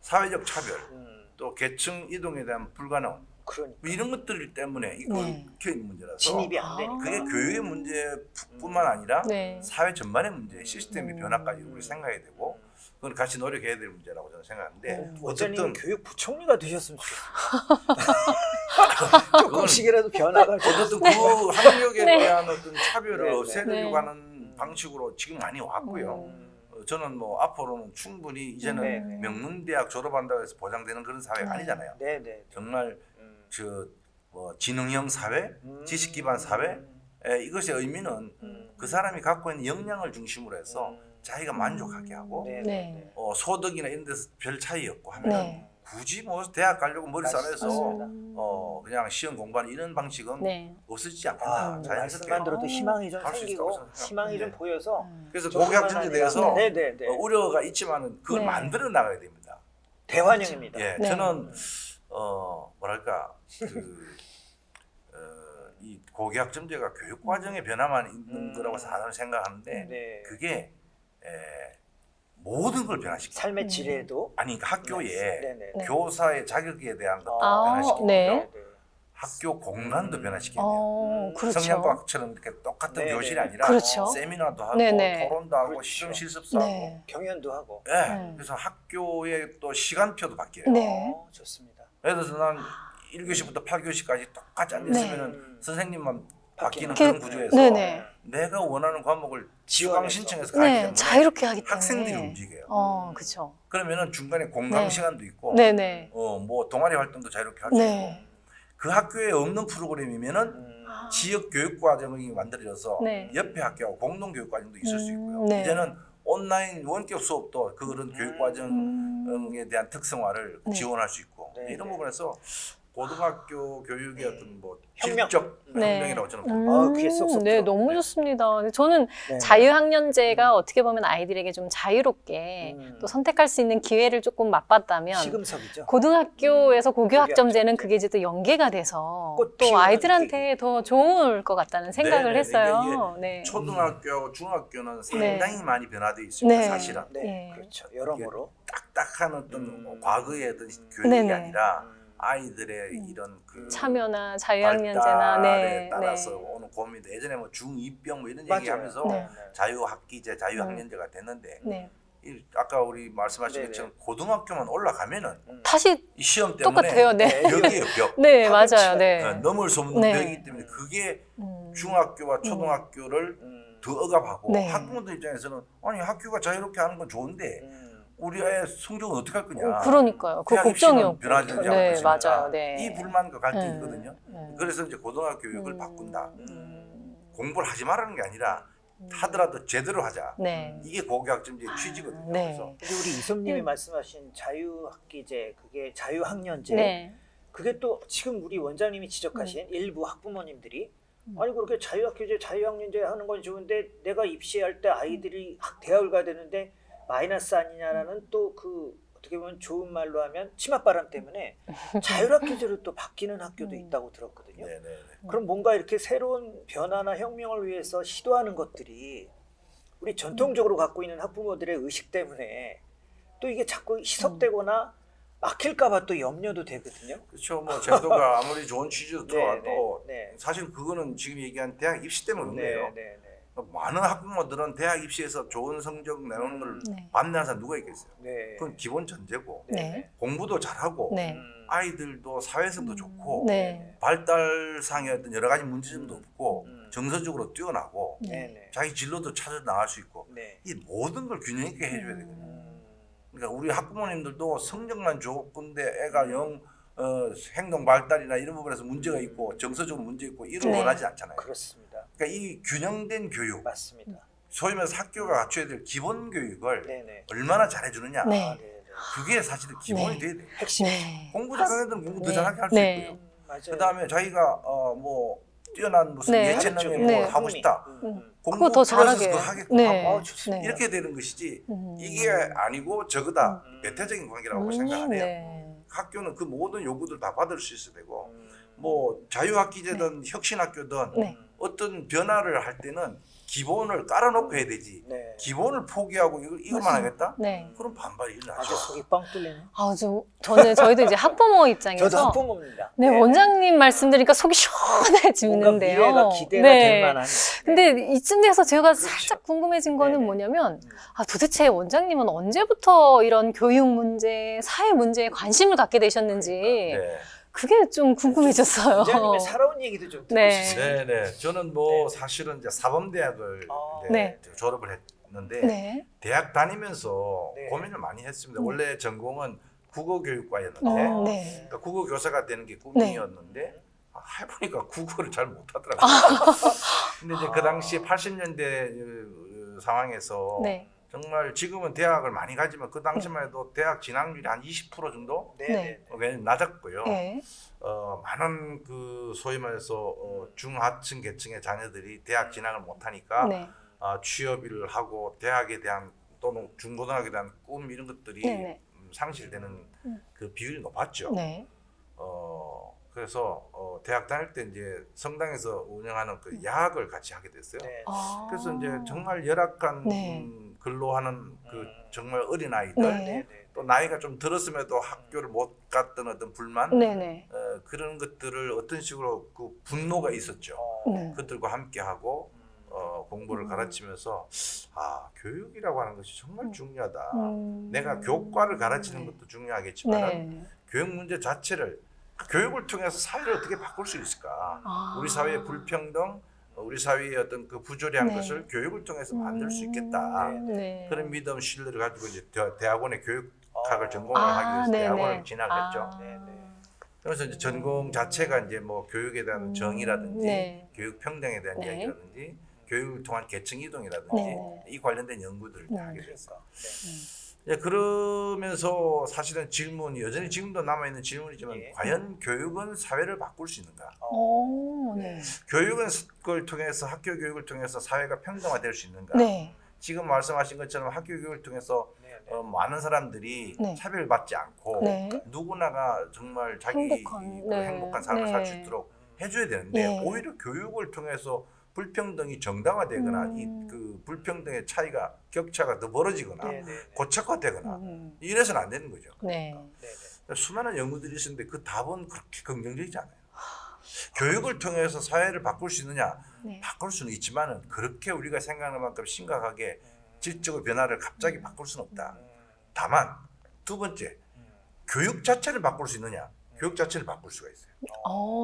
사회적 차별, 또 또 계층 이동에 대한 불가능 그러니까 뭐 이런 것들 때문에 이거 네. 켜 있는 문제라서 진입이 안 되니까. 그게 교육의 문제뿐만 아니라 네. 사회 전반의 문제, 시스템의 음. 변화까지 우리 생각해야 되고 그건 같이 노력해야 될 문제라고 저는 생각하는데 원장님 어쨌든 교육 부총리가 되셨으면 좋겠어요. 조금씩이라도 변화가 좀. 어쨌든 그 학력에 네. 대한 어떤 차별을 네, 네. 없애려고 네. 하는 방식으로 지금 많이 왔고요. 음. 저는 뭐 앞으로는 충분히 이제는 네, 네. 명문대학 졸업한다고 해서 보장되는 그런 사회가 네. 아니잖아요. 네네. 정말 뭐 지능형 사회, 지식 기반 사회 이것의 의미는 그 사람이 갖고 있는 역량을 중심으로 해서 자기가 만족하게 하고 네. 소득이나 이런 데서 별 차이 없고 하면 네. 굳이 뭐 대학 가려고 머리 싸매서 맞습니다. 그냥 시험 공부하는 이런 방식은 네. 없어지지 않겠다. 아, 말씀만 자연스럽게. 들어도 희망이 좀 할수 생기고 있다고 생각합니다. 희망이 좀 네. 보여서 그래서 좀 고교학점제에 뿐만 대해서 아니라- 네네네. 우려가 있지만은 그걸 네. 만들어 나가야 됩니다. 대환영입니다. 예, 네. 저는 뭐랄까 이 고교학점제가 교육 과정의 변화만 있는 거라고 사람은 생각하는데 네. 그게 모든 걸 변화시켜. 삶의 질에도 아니 그러니까 학교에 네네. 네. 교사의 자격에 대한 것도 아, 변화시키고 네. 학교 공간도 변화시켜야 돼요. 그렇죠. 성형과학처럼 이렇게 똑같은 네네. 교실이 아니라 그렇죠. 세미나도 하고 네네. 토론도 하고 그렇죠. 실험 실습도 하고 네. 경연도 하고. 예, 네. 그래서 학교의 또 시간표도 바뀌어요. 네. 좋습니다. 예를 들어서 난 1교시부터 8교시까지 똑같이 앉아있으면 네. 선생님만 바뀌는 그- 그런 구조에서 네네. 내가 원하는 과목을 지원해서. 수강 신청해서 가기 네. 때문에 자유롭게 하기 때문에. 학생들이 움직여요. 그렇죠. 그러면은 중간에 공강 네. 시간도 있고 네네. 뭐 동아리 활동도 자유롭게 할 수 네. 있고 그 학교에 없는 프로그램이면은 지역 교육 과정이 만들어져서 네. 옆에 학교하고 공동 교육 과정도 있을 수 있고요. 네. 이제는 온라인 원격 수업도 그런 교육 과정에 대한 특성화를 네. 지원할 수 있고 네, 이런 네. 부분에서 고등학교 교육의 어떤 뭐 혁명. 질적 네. 혁명이라고 저는 봅니다. 그게 쏙쏙 네, 들어. 너무 네. 좋습니다. 저는 네. 자유학년제가 어떻게 보면 아이들에게 좀 자유롭게 또 선택할 수 있는 기회를 조금 맛봤다면 시금석이죠. 고등학교에서 고교학점제는 고교학점제. 그게 이제 또 연계가 돼서 꽃 또 피우는 아이들한테 더 좋을 것 같다는 생각을 네네. 했어요. 네. 초등학교하고 중학교는 상당히 많이 변화되어 있습니다. 네. 사실은 네, 네. 그렇죠. 여러모로. 딱딱한 어떤 음. 과거의 어떤 교육이 네네. 아니라 아이들의 이런 그 참여나 자유학년제나 발달에 따라서 네. 오는 고민도 예전에 뭐 중2병 뭐 이런 맞아요. 얘기하면서 네. 자유학기제, 자유학년제가 됐는데 네. 아까 우리 말씀하신 네네. 것처럼 고등학교만 올라가면은 다시 이 시험 때문에 똑같아요. 네. 벽이에요, 벽. 네, 파격치가 맞아요. 네. 넘을 수 없는 네. 벽이기 때문에 그게 음. 중학교와 초등학교를 더 억압하고 네. 학부모들 입장에서는 아니 학교가 자유롭게 하는 건 좋은데 우리 아이 성적은 어떻게 할 거냐. 그러니까요. 그 대학 걱정이었고. 입시는 변하지 않을 네, 것이니까. 맞아요. 네. 이 불만과 갈등이거든요. 네. 그래서 이제 고등학교 교육을 바꾼다. 음. 공부를 하지 말라는 게 아니라 하더라도 제대로 하자. 네. 이게 고교학점제의 취지거든요. 네. 그래서 근데 우리 이솜님이 음. 말씀하신 자유학기제, 그게 자유학년제, 네. 그게 또 지금 우리 원장님이 지적하신 일부 학부모님들이 아니 그렇게 자유학기제, 자유학년제 하는 건 좋은데 내가 입시할 때 아이들이 대학을 가야 되는데 마이너스 아니냐라는 또 그 어떻게 보면 좋은 말로 하면 치맛바람 때문에 자율학기제로 또 바뀌는 학교도 있다고 들었거든요. 네네네. 그럼 뭔가 이렇게 새로운 변화나 혁명을 위해서 시도하는 것들이 우리 전통적으로 갖고 있는 학부모들의 의식 때문에 또 이게 자꾸 희석되거나 막힐까봐 또 염려도 되거든요. 그렇죠. 뭐 제도가 아무리 좋은 취지로 들어와도 네. 사실 그거는 지금 얘기한 대학 입시 때문에 그런 거예요. 네. 많은 학부모들은 대학 입시에서 좋은 성적 내놓는 걸 네. 반대하는 사람 누가 있겠어요? 네. 그건 기본 전제고 네. 공부도 잘하고 네. 아이들도 사회성도 좋고 네. 발달상의 어떤 여러 가지 문제점도 없고 음. 정서적으로 뛰어나고 네. 자기 진로도 찾아 나갈 수 있고 네. 이 모든 걸 균형 있게 해줘야 되거든요. 음. 그러니까 우리 학부모님들도 성적만 좋은데 애가 영 행동 발달이나 이런 부분에서 문제가 있고 정서적으로 문제 있고 이런 네. 원하지 않잖아요. 그렇습니다. 그러니까 이 균형된 교육, 맞습니다. 소위 말해서 학교가 갖춰야 될 기본 교육을 네네. 얼마나 잘해주느냐. 네. 네. 그게 사실은 기본이 네. 돼야 돼요. 핵심. 네. 공부 잘하는 애들은 공부 더 네. 잘하게 할 수 네. 있고요. 맞아요. 그 다음에 자기가 뭐 뛰어난 무슨 네. 예체능에 그렇죠. 뭐 네. 하고 싶다. 그거 공부 더 플러스 잘하게. 그거 하게끔 네. 하고 좋습니다. 이렇게 되는 것이지 음. 이게 아니고 저거다. 배타적인 관계라고 생각 안 해요. 네. 학교는 그 모든 요구들 다 받을 수 있어야 되고 음. 뭐 자유학기제든 혁신학교든 네. 어떤 변화를 할 때는 기본을 깔아놓고 해야 되지. 네. 기본을 포기하고 이것만 하겠다? 네. 그럼 반발이 아주 일어나죠. 속이 뻥 뚫리네. 저희도 이제 학부모 입장에서 저도 학부모입니다. 네, 원장님 말씀 들으니까 속이 뭔가 시원해지는데요. 미래가 기대가 될 만한. 근데 이쯤 돼서 제가 그렇죠. 살짝 궁금해진 거는 네네. 뭐냐면 도대체 원장님은 언제부터 이런 교육 문제, 사회 문제에 관심을 갖게 되셨는지 네. 그게 좀 궁금해졌어요. 원장님의 살아온 얘기도 좀 듣고 네. 싶습니다. 네. 저는 뭐 사실은 이제 사범대학을 아. 이제 네. 졸업을 했는데 네. 대학 다니면서 네. 고민을 많이 했습니다. 원래 전공은 국어교육과였는데 네. 그러니까 국어 교사가 되는 게 꿈이었는데 해보니까 국어를 잘 못하더라고요. 근데 이제 그 당시 80년대 상황에서 네. 정말 지금은 대학을 많이 가지만 그 당시만 해도 대학 진학률이 한 20% 정도 네. 굉장히 낮았고요. 네. 많은 그 소위 말해서 중하층 계층의 자녀들이 대학 진학을 못하니까 네. 취업을 하고 대학에 대한 또는 중고등학교에 대한 꿈 이런 것들이 네네. 상실되는 그 비율이 높았죠. 네. 그래서 대학 다닐 때 이제 성당에서 운영하는 그 야학을 같이 하게 됐어요. 네. 그래서 이제 정말 열악한 네. 근로하는 그 정말 어린 아이들 네. 또 나이가 좀 들었음에도 학교를 못 갔던 어떤 불만 네네. 그런 것들을 어떤 식으로 그 분노가 있었죠. 네. 그들과 함께 하고 공부를 가르치면서 교육이라고 하는 것이 정말 중요하다. 내가 교과를 가르치는 것도 중요하겠지만 네. 교육 문제 자체를 교육을 통해서 사회를 어떻게 바꿀 수 있을까? 우리 사회의 불평등, 우리 사회의 어떤 그 부조리한 네. 것을 교육을 통해서 만들 수 있겠다. 네. 그런 믿음, 신뢰를 가지고 이제 대학원에 교육학을 전공을 하기 위해서 네네. 대학원을 진학했죠. 네. 그래서 이제 전공 자체가 이제 뭐 교육에 대한 정의라든지 네. 교육 평등에 대한 네. 이야기라든지 교육을 통한 계층 이동이라든지 네. 이 관련된 연구들을 다 하게 네. 됐어요. 그러면서 사실은 질문이 여전히 지금도 남아있는 질문이지만 예. 과연 교육은 사회를 바꿀 수 있는가? 오, 네. 교육은 그걸 통해서 학교 교육을 통해서 사회가 평등화될 수 있는가? 네. 지금 말씀하신 것처럼 학교 교육을 통해서 네, 많은 사람들이 네. 차별받지 않고 네. 누구나가 정말 자기 행복한, 그 네. 행복한 삶을 네. 살 수 있도록 해줘야 되는데 예. 오히려 교육을 통해서 불평등이 정당화되거나 이 그 불평등의 차이가 격차가 더 벌어지거나 네, 네, 네. 고착화되거나 음. 이래서는 안 되는 거죠. 네. 네, 네. 수많은 연구들이 있었는데 그 답은 그렇게 긍정적이지 않아요. 교육을 통해서 사회를 바꿀 수 있느냐? 네. 바꿀 수는 있지만은 그렇게 우리가 생각하는 만큼 심각하게 질적인 변화를 갑자기 바꿀 수는 없다. 다만 두 번째, 교육 자체를 바꿀 수 있느냐? 교육 자체를 바꿀 수가 있어요.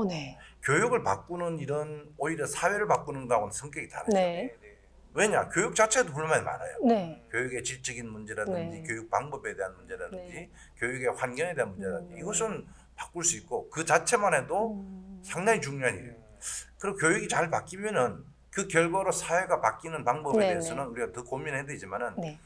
네. 교육을 바꾸는 이런 오히려 사회를 바꾸는 거하고는 성격이 다르죠. 네. 왜냐? 교육 자체도 불만이 많아요. 네. 교육의 질적인 문제라든지 네. 교육 방법에 대한 문제라든지 네. 교육의 환경에 대한 문제라든지 이것은 바꿀 수 있고 그 자체만 해도 상당히 중요한 일이에요. 그리고 교육이 잘 바뀌면은 그 결과로 사회가 바뀌는 방법에 네, 대해서는 우리가 더 고민해야 되지만은 네.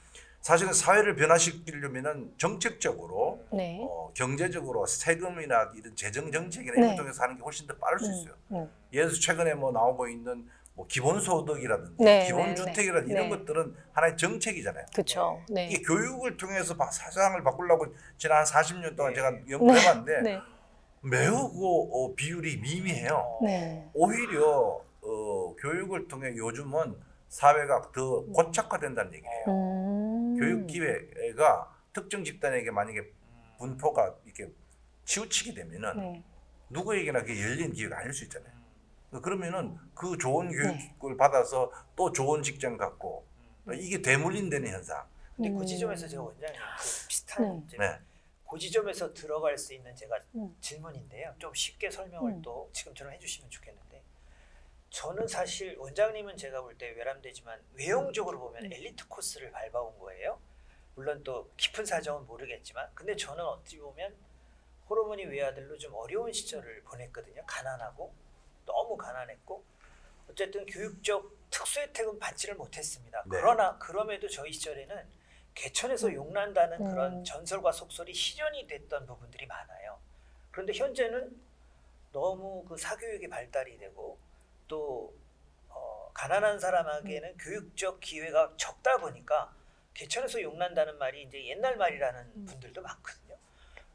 사실은 사회를 변화시키려면은 정책적으로 네. 경제적으로 세금이나 이런 재정 정책이나 네. 이런 통해서 하는 게 훨씬 더 빠를 수 있어요. 예를 들어서 최근에 뭐 나오고 있는 뭐 기본소득이라든지 네, 기본주택이라든지 네, 이런 네. 것들은 하나의 정책이잖아요. 그렇죠. 네. 이게 교육을 통해서 사상을 바꾸려고 지난 한 40년 동안 네. 제가 연구를 네. 해봤는데 네. 매우 그 비율이 미미해요. 네. 오히려 교육을 통해 요즘은 사회가 더 고착화된다는 얘기예요. 교육 기회가 특정 집단에게 만약에 분포가 이렇게 치우치게 되면은 네. 누구에게나 그게 열린 기회가 아닐 수 있잖아요. 그러면은 그 좋은 네. 교육을 받아서 또 좋은 직장 갖고 이게 대물림되는 현상. 근데 그 지점에서 제가 원장님 그 비슷한 이제 네. 그 지점에서 들어갈 수 있는 제가 음. 질문인데요. 좀 쉽게 설명을 또 지금처럼 해주시면 좋겠는데 저는 사실 원장님은 제가 볼 때 외람되지만 외형적으로 보면 엘리트 코스를 밟아온 거예요. 물론 또 깊은 사정은 모르겠지만 근데 저는 어찌 보면 호르몬이 외아들로 좀 어려운 시절을 보냈거든요. 가난하고 너무 가난했고 어쨌든 교육적 특수 혜택은 받지를 못했습니다. 네. 그러나 그럼에도 저희 시절에는 개천에서 용난다는 그런 전설과 속설이 실현이 됐던 부분들이 많아요. 그런데 현재는 너무 그 사교육이 발달이 되고 또 가난한 사람에게는 교육적 기회가 적다 보니까 개천에서 용난다는 말이 이제 옛날 말이라는 분들도 많거든요.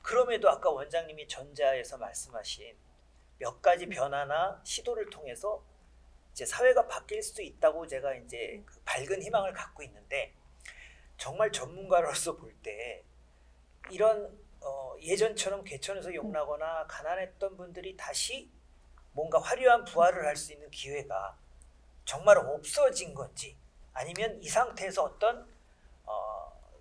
그럼에도 아까 원장님이 전자에서 말씀하신 몇 가지 변화나 시도를 통해서 이제 사회가 바뀔 수도 있다고 제가 이제 그 밝은 희망을 갖고 있는데 정말 전문가로서 볼 때 이런 예전처럼 개천에서 용나거나 가난했던 분들이 다시 뭔가 화려한 부활을 할 수 있는 기회가 정말 없어진 건지 아니면 이 상태에서 어떤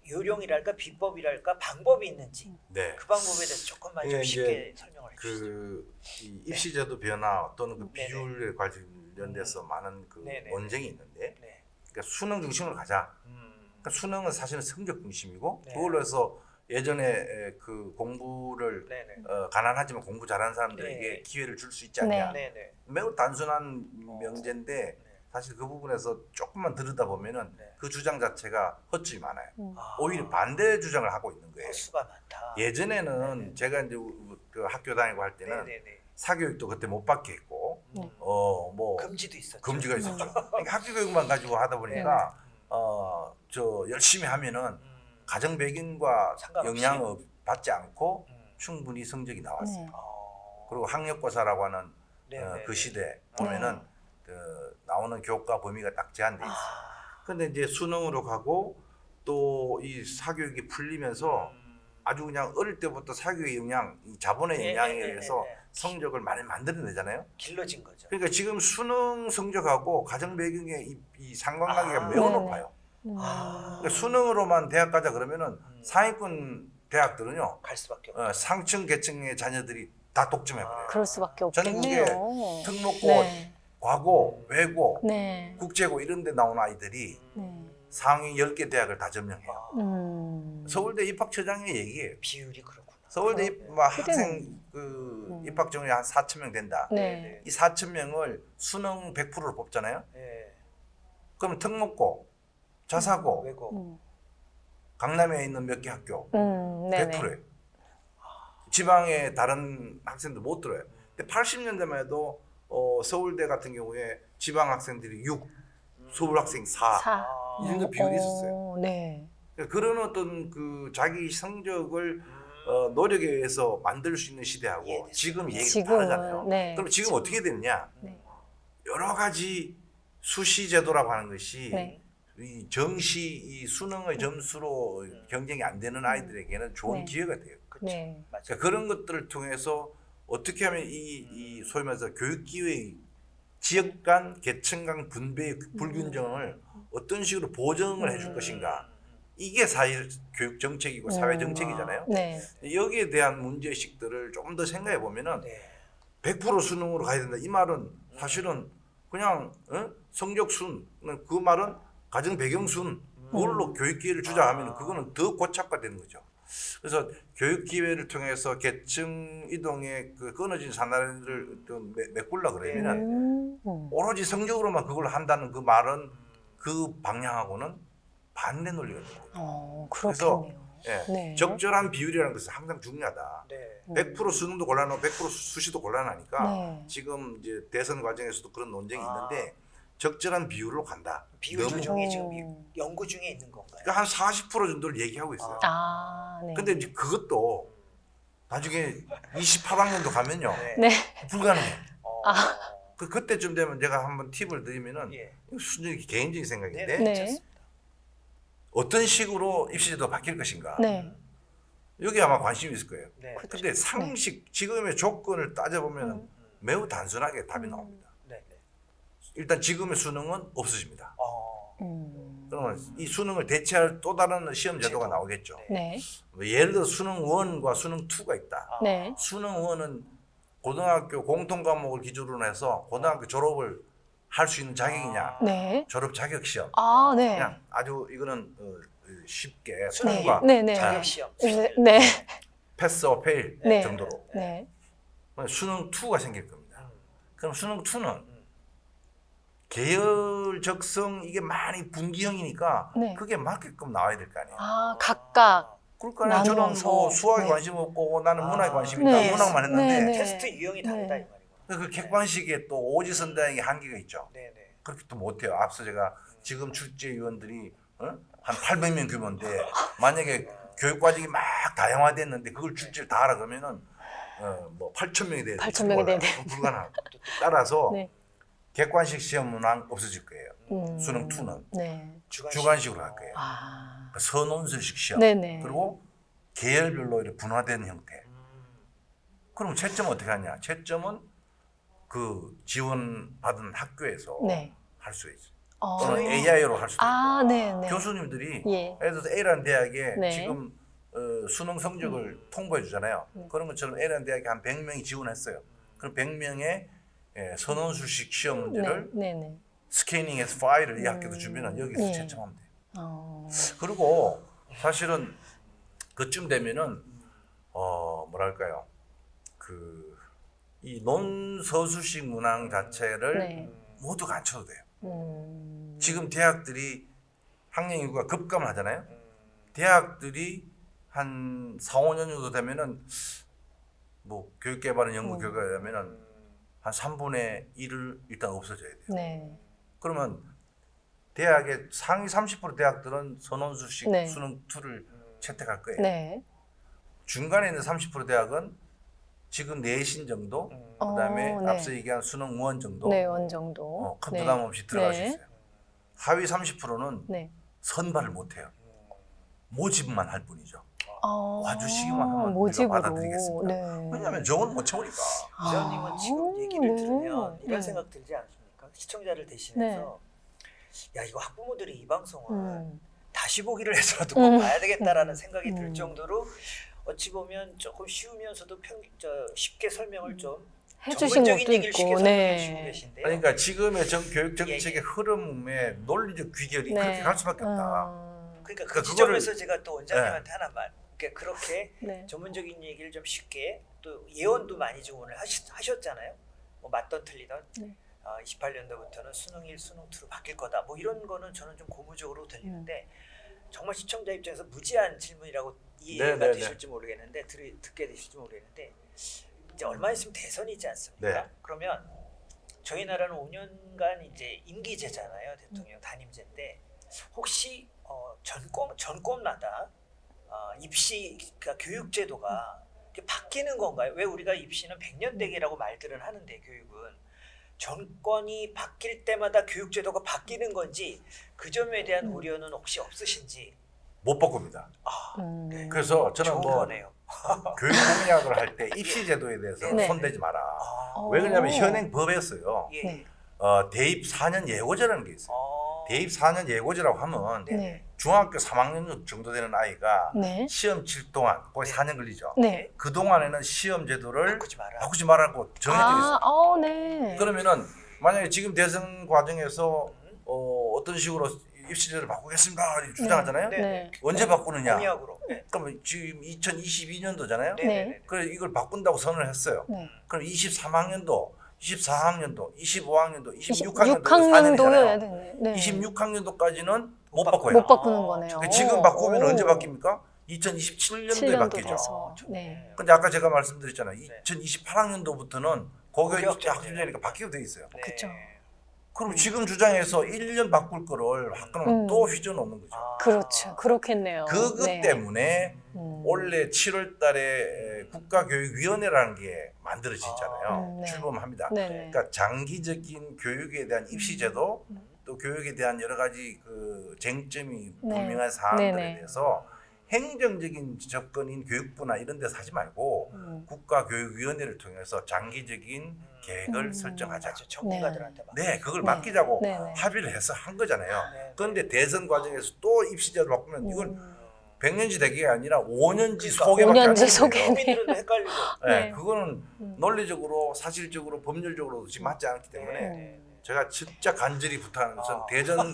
요령이랄까 비법이랄까 방법이 있는지 네. 그 방법에 대해서 조금만 좀 예, 쉽게 설명을 해주시죠. 이 입시제도 변화 또는 그 네네. 비율에 관련돼서 많은 그 네네. 논쟁이 있는데 네. 그러니까 수능 중심으로 가자. 그러니까 수능은 사실은 성적 중심이고 네. 그걸로 해서 예전에 그 공부를 네네. 가난하지만 공부 잘하는 사람들에게 네. 기회를 줄 수 있지 않냐. 네네. 매우 단순한 명제인데 네. 사실 그 부분에서 조금만 들여다보면은 네. 그 주장 자체가 허점이 많아요. 아, 오히려 반대 주장을 하고 있는 거예요. 수가 많다. 예전에는 네네. 제가 이제 그 학교 다니고 할 때는 네네네. 사교육도 그때 못 받게 했고 뭐 금지도 있었죠. 금지가 있었죠. 그러니까 학교 교육만 가지고 하다 보니까 저 열심히 하면은 가정 배경과 상관없이? 영향을 받지 않고 충분히 성적이 나왔어요. 그리고 학력고사라고 하는 그 시대 보면은 그 나오는 교과 범위가 딱 제한돼 있어요. 근데 이제 수능으로 가고 또 이 사교육이 풀리면서 아주 그냥 어릴 때부터 사교육의 영향, 이 자본의 영향에 의해서 성적을 많이 만들어내잖아요. 길러진 거죠. 그러니까 지금 수능 성적하고 가정 배경의 이 상관관계가 매우 네네. 높아요. 아, 그러니까 수능으로만 대학 가자 그러면은 상위권 대학들은요 갈 수밖에 없죠. 상층 계층의 자녀들이 다 독점해버려요. 그럴 수밖에 전국에 없겠네요. 특목고, 네. 과고, 외고, 네. 국제고 이런 데 나온 아이들이 네. 상위 10개 대학을 다 점령해요. 음. 서울대 입학처장의 얘기예요. 비율이 그렇구나. 서울대 뭐 학생 음. 입학 정원이 한 4천 명 된다. 네. 이 4천 명을 수능 100%를 뽑잖아요. 네. 그러면 특목고, 자사고, 외고. 강남에 있는 몇 개 학교 네네. 100%예요. 지방의 다른 학생들 못 들어요. 근데 80년대만 해도 서울대 같은 경우에 지방 학생들이 6, 서울 학생 4. 4. 이 정도 비율이 있었어요. 네. 그런 어떤 그 자기 성적을 노력에 의해서 만들 수 있는 시대하고 이해됐어요. 지금 얘기가 지금은, 다르잖아요. 네. 그럼 지금 어떻게 됐냐? 네. 여러 가지 수시 제도라고 하는 것이 네. 이 정시 이 수능의 점수로 경쟁이 안 되는 아이들에게는 좋은 네. 기회가 돼요. 네. 맞아요. 그러니까 그런 것들을 통해서 어떻게 하면 이 소위 말해서 교육 기회의 지역 간, 계층 간 분배의 불균형을 어떤 식으로 보정을 해줄 것인가. 이게 사회 교육 정책이고 사회 정책이잖아요. 네. 여기에 대한 문제의식들을 조금 더 생각해 보면은 네. 100% 수능으로 가야 된다. 이 말은 사실은 그냥 성적순 그 말은 가정 배경순 그걸로 교육 기회를 주자 하면 그거는 더 고착화되는 거죠. 그래서 교육 기회를 통해서 계층 이동의 그 끊어진 사나이를 좀 메꾸려 그러면은 오로지 성적으로만 그걸 한다는 그 말은 그 방향하고는 반대 논리가 있는 거죠. 그렇겠네요. 예, 네. 적절한 비율이라는 것은 항상 중요하다. 네. 100% 수능도 곤란하고 100% 수시도 곤란하니까 네. 지금 이제 대선 과정에서도 그런 논쟁이 있는데 적절한 비율로 간다. 비율 너무- 조정이 지금 연구 중에 있는 건가요? 그러니까 한 40% 정도를 얘기하고 있어요. 네. 근데 이제 그것도 나중에 28학년도 가면요 네. 불가능해요. 어, 그때쯤 되면 제가 한번 팁을 드리면은 예. 이거 순전히 개인적인 생각인데 네, 네. 괜찮습니다. 어떤 식으로 입시제도가 바뀔 것인가 네. 여기 아마 관심이 있을 거예요. 네. 근데 상식 지금의 조건을 따져보면 매우 단순하게 답이 나옵니다. 네. 네. 일단 지금의 수능은 없어집니다. 그러면 음. 이 수능을 대체할 또 다른 시험 제도가 제도. 나오겠죠. 네. 뭐 예를 들어 수능 1과 수능 2가 있다. 네. 수능 1은 고등학교 공통 과목을 기준으로 해서 고등학교 졸업을 할 수 있는 자격이냐 네. 졸업 자격 시험 네. 그냥 아주 이거는 쉽게 수능 통과 네. 네. 자격 시험. 네. 네. 패스와 페일 네. 정도로 네. 수능 2가 생길 겁니다. 그럼 수능 2는 계열적성 이게 많이 분기형이니까 네. 그게 맞게끔 나와야 될 거 아니에요. 각각. 그러니까 저는 나누어서. 뭐 수학에 네. 관심 없고 나는 문화에 관심 있다 네. 문학만 했는데 네. 테스트 유형이 다르다 네. 이 말이고. 그 객관식에 또 오지선다형의 한계가 있죠. 네, 네. 그렇게 또 못해요. 앞서 제가 지금 출제위원들이 한 800명 규모인데 만약에 교육 과정이 막 다양화됐는데 그걸 출제를 다 하라 그러면은 뭐 8,000명이 돼야 8,000명이 돼야 돼. 불가능하고 따라서 네. 객관식 시험 문항 없어질 거예요. 수능 2는 네. 주관식으로 할 거예요. 아. 선논술식 시험 네네. 그리고 계열별로 이렇게 분화된 형태. 그럼 채점은 어떻게 하냐? 채점은 그 지원받은 학교에서 네. 할 수 있어요. 어. 또는 AI로 할 수도 있고. 네, 네. 교수님들이 예. 예를 들어서 A라는 대학에 네. 지금 수능 성적을 통보해 주잖아요. 그런 것처럼 A라는 대학에 한 100명이 지원했어요. 그럼 100명의 선원수식 시험 문제를 네, 네. 스캐닝해서 파일을 이 학교도 주면은 여기서 예. 채점하면 돼요. 어. 그리고 사실은 그쯤 되면은 뭐랄까요 그 이 논서술식 문항 자체를 네. 모두가 안 쳐도 돼요. 지금 대학들이 학령 인구가 급감을 하잖아요. 대학들이 한 4, 5년 정도 되면은 뭐 교육개발은 연구 결과에 의하면은 한 3분의 1을 일단 없어져야 돼요. 네. 그러면 대학의 상위 30% 대학들은 선원수식 네. 수능 2를 채택할 거예요. 네. 중간에 있는 30% 대학은 지금 내신 정도, 그다음에 네. 앞서 얘기한 수능 1 정도, 네, 원 정도. 큰 네. 부담 없이 들어갈 수 네. 있어요. 하위 30%는 네. 선발을 못 해요. 모집만 할 뿐이죠. 아, 와주시기만 하면 우리가 모집으로. 받아들이겠습니다. 네. 왜냐하면 저건 못 채우니까. 기자님은 지금 얘기를 네. 들으면 이런 네. 생각 들지 않습니까? 시청자를 대신해서 야 이거 학부모들이 이 방송을 다시 보기를 해서라도 꼭 봐야 되겠다라는 생각이 들 정도로 어찌 보면 조금 쉬우면서도 쉽게 설명을 좀 해주신 전문적인 것도 얘기를 쉽게 있고, 설명해 주시고 네. 계신데요. 그러니까 지금의 교육 정책의 흐름의 논리적 귀결이 네. 그렇게 갈 수밖에 없다. 그러니까 그 그거를- 지점에서 제가 또 원장님한테 하나만 그렇게 네. 전문적인 얘기를 좀 쉽게 또 예언도 많이 좀 오늘 하셨잖아요. 뭐 맞던 틀리던 네. 28년도부터는 수능 1, 수능 2로 바뀔 거다. 뭐 이런 거는 저는 좀 고무적으로 들리는데 정말 시청자 입장에서 무지한 질문이라고 이해가 네, 네, 네. 되실지 모르겠는데 듣게 되실지 모르겠는데 이제 얼마 있으면 대선이지 않습니까? 네. 그러면 저희 나라는 5년간 이제 임기제잖아요. 대통령 단임제인데 혹시 전권마다 입시 그러니까 교육 제도가 이렇게 바뀌는 건가요? 왜 우리가 입시는 100년대계라고 말들은 하는데 교육은 정권이 바뀔 때마다 교육 제도가 바뀌는 건지 그 점에 대한 우려는 혹시 없으신지? 못 바꿉니다. 네. 그래서 저는 좋은 뭐 거네요. 교육 공약을 할 때 입시 제도에 대해서 네. 손대지 마라. 아, 왜 그러냐면 오. 현행 법에서요. 예. 네. 대입 4년 예고제라는 게 있어요. 대입 네. 4년 예고제라고 하면 네. 중학교 3학년 정도 되는 아이가 네. 시험 칠 동안 거의 네. 4년 걸리죠. 네. 그 동안에는 시험 제도를 바꾸지 마라. 바꾸지 말라고 정해져 있어요. 네. 그러면은 만약에 지금 대선 과정에서 어떤 식으로 입시제도를 바꾸겠습니다 이렇게 주장하잖아요. 네. 네. 언제 바꾸느냐? 공약으로. 네. 그러면 지금 2022년도잖아요. 네. 네. 네. 그래 이걸 바꾼다고 선언을 했어요. 네. 그럼 23학년도, 24학년도, 25학년도, 26학년도여야 26학년도 되네. 네. 26학년도까지는 못 바꿔요. 못 바꾸는 거네요. 그러니까 지금 바꾸면 오. 언제 바뀝니까? 2027년도에 7년도 바뀌죠. 돼서. 네. 근데 아까 제가 말씀드렸잖아요. 2028학년도부터는 고교 고교학점제. 학점제니까 바뀌게 돼 있어요. 네. 그쵸. 그럼 지금 주장해서 1년 바꿀 거를 학교는 또 휘저 놓는 거죠. 그렇죠. 그렇겠네요. 그것 네. 때문에 음. 올해 7월 달에 국가교육위원회라는 게 만들어지잖아요. 네. 출범합니다. 네네. 그러니까 장기적인 교육에 대한 입시제도 또 교육에 대한 여러 가지 그 쟁점이 네. 분명한 사항들에 네네. 대해서 행정적인 접근인 교육부나 이런 데서 하지 말고 국가교육위원회를 통해서 장기적인 계획을 설정하자. 맞아. 전문가들한테 막. 네, 그걸 네. 맡기자고 네네. 합의를 해서 한 거잖아요. 네. 그런데 대선 과정에서 또 입시제도를 바꾸면 이건 100년지 대계가 아니라 5년지 그러니까 소개밖에 안 5년지 되는 소개. 거예요. 국민들은 헷갈리고. 네, 네. 그거는 논리적으로 사실적으로 법률적으로도 지금 맞지 않기 때문에 네. 제가 진짜 간절히 부탁하는 것은 아.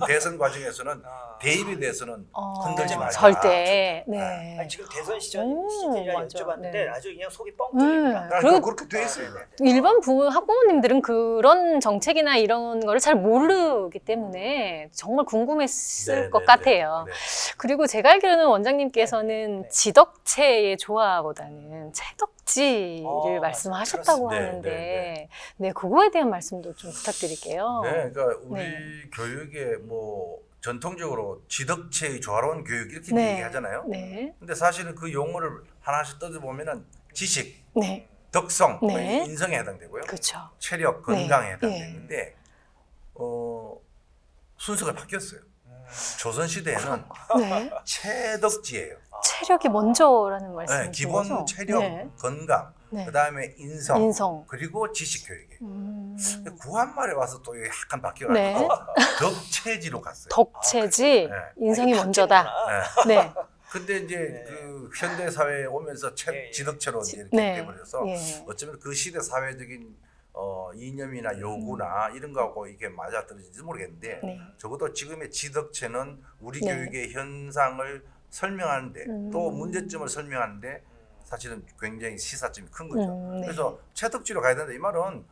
대선 과정에서는 대입에 대해서는 흔들지 말자. 절대. 네. 아니, 지금 대선 오, 시절이라 맞아. 여쭤봤는데 네. 아주 그냥 속이 뻥 뚫립니다. 그러니까 그리고 그렇게 돼 있어요. 일반 학부모님들은 그런 정책이나 이런 거를 잘 모르기 때문에 정말 궁금했을 네, 것 네, 같아요. 네, 네. 그리고 제가 알기로는 원장님께서는 네. 지덕체의 조화보다는 채덕지를 말씀하셨다고 그렇습니다. 하는데 네, 네, 그거에 대한 말씀도 좀 부탁드릴게요. 네, 그러니까 우리 네. 교육에 뭐 전통적으로 지덕체의 조화로운 교육 이렇게 네. 얘기하잖아요. 네. 근데 사실은 그 용어를 하나씩 떠들보면은 지식, 네. 덕성, 네. 인성에 해당되고요. 그렇죠. 체력, 네. 건강에 네. 해당되는데 순서가 바뀌었어요. 조선 시대에는 네. 체덕지예요. 체력이 먼저라는 말씀이신 네, 기본 거죠? 체력, 네. 건강, 네. 그다음에 인성, 인성. 그리고 지식 교육이에요. 음. 구한말에 와서 또 약간 바뀌어가지고 네. 덕체지로 갔어요. 덕체지 네. 인성이 아니, 먼저다. 네. 네. 근데 이제 네. 그 현대 사회에 오면서 예, 예. 지덕체로 이제 이렇게 네. 돼버려서 예. 어쩌면 그 시대 사회적인 이념이나 요구나 이런 거하고 이게 맞아떨어진지 모르겠는데 네. 적어도 지금의 지덕체는 우리 네. 교육의 현상을 설명하는데 또 문제점을 설명하는데 사실은 굉장히 시사점이 큰 거죠. 네. 그래서 채덕지로 가야 된다 이 말은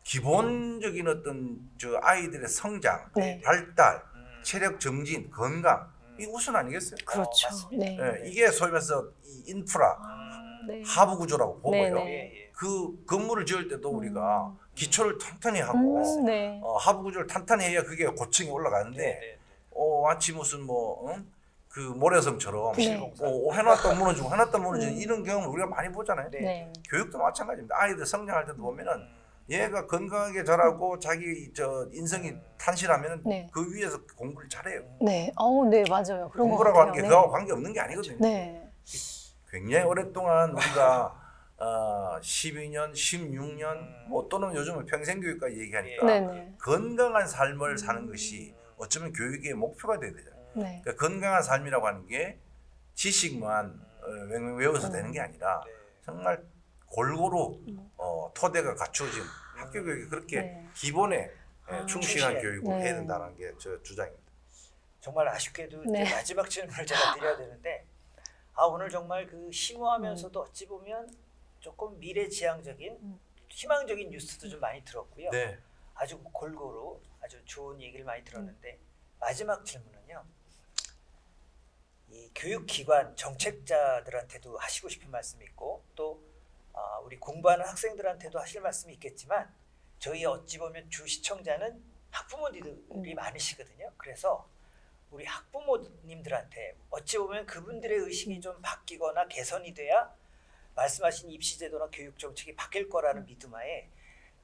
기본적인 어떤 저 아이들의 성장, 네. 발달, 체력 증진, 건강 이 우선 아니겠어요? 그렇죠. 맞습니다. 네. 예, 이게 소위 말해서 이 인프라, 네. 하부 구조라고 보고요. 네네. 예, 예. 그 건물을 지을 때도 우리가 기초를 탄탄히 하고 네. 하부 구조를 탄탄히 해야 그게 고층이 올라가는데 네, 네. 마치 무슨 그 모래성처럼 네. 해놨다 무너지고 해놨다 무너지는 이런 경험을 우리가 많이 보잖아요. 네. 네. 교육도 마찬가지입니다. 아이들 성장할 때도 보면은 얘가 건강하게 자라고 자기 저 인성이 탄실하면 네. 그 위에서 공부를 잘해요. 네. 네, 맞아요. 그런 것 공부라고 하는 같아요. 게 네. 그거하고 관계 없는 게 아니거든요. 네. 굉장히 오랫동안 우리가 12년, 16년 뭐 또는 요즘은 평생교육까지 얘기하니까 네, 네. 건강한 삶을 사는 것이 어쩌면 교육의 목표가 돼야 되잖아요. 네. 그러니까 건강한 삶이라고 하는 게 지식만 외워서 되는 게 아니라 정말 골고루 토대가 갖추어진 학교 교육이 그렇게 네. 기본에 충실한 충실해. 교육을 네. 해야 된다는 게 저 주장입니다. 정말 아쉽게도 네. 이제 마지막 질문을 제가 드려야 되는데 오늘 정말 그 심오하면서도 어찌 보면 조금 미래지향적인 희망적인 뉴스도 좀 많이 들었고요. 네. 아주 골고루 아주 좋은 얘기를 많이 들었는데 마지막 질문은요. 이 교육기관 정책자들한테도 하시고 싶은 말씀이 있고 또 우리 공부하는 학생들한테도 하실 말씀이 있겠지만 저희 어찌 보면 주 시청자는 학부모님들이 많으시거든요. 그래서 우리 학부모님들한테 어찌 보면 그분들의 의식이 좀 바뀌거나 개선이 돼야 말씀하신 입시제도나 교육정책이 바뀔 거라는 믿음하에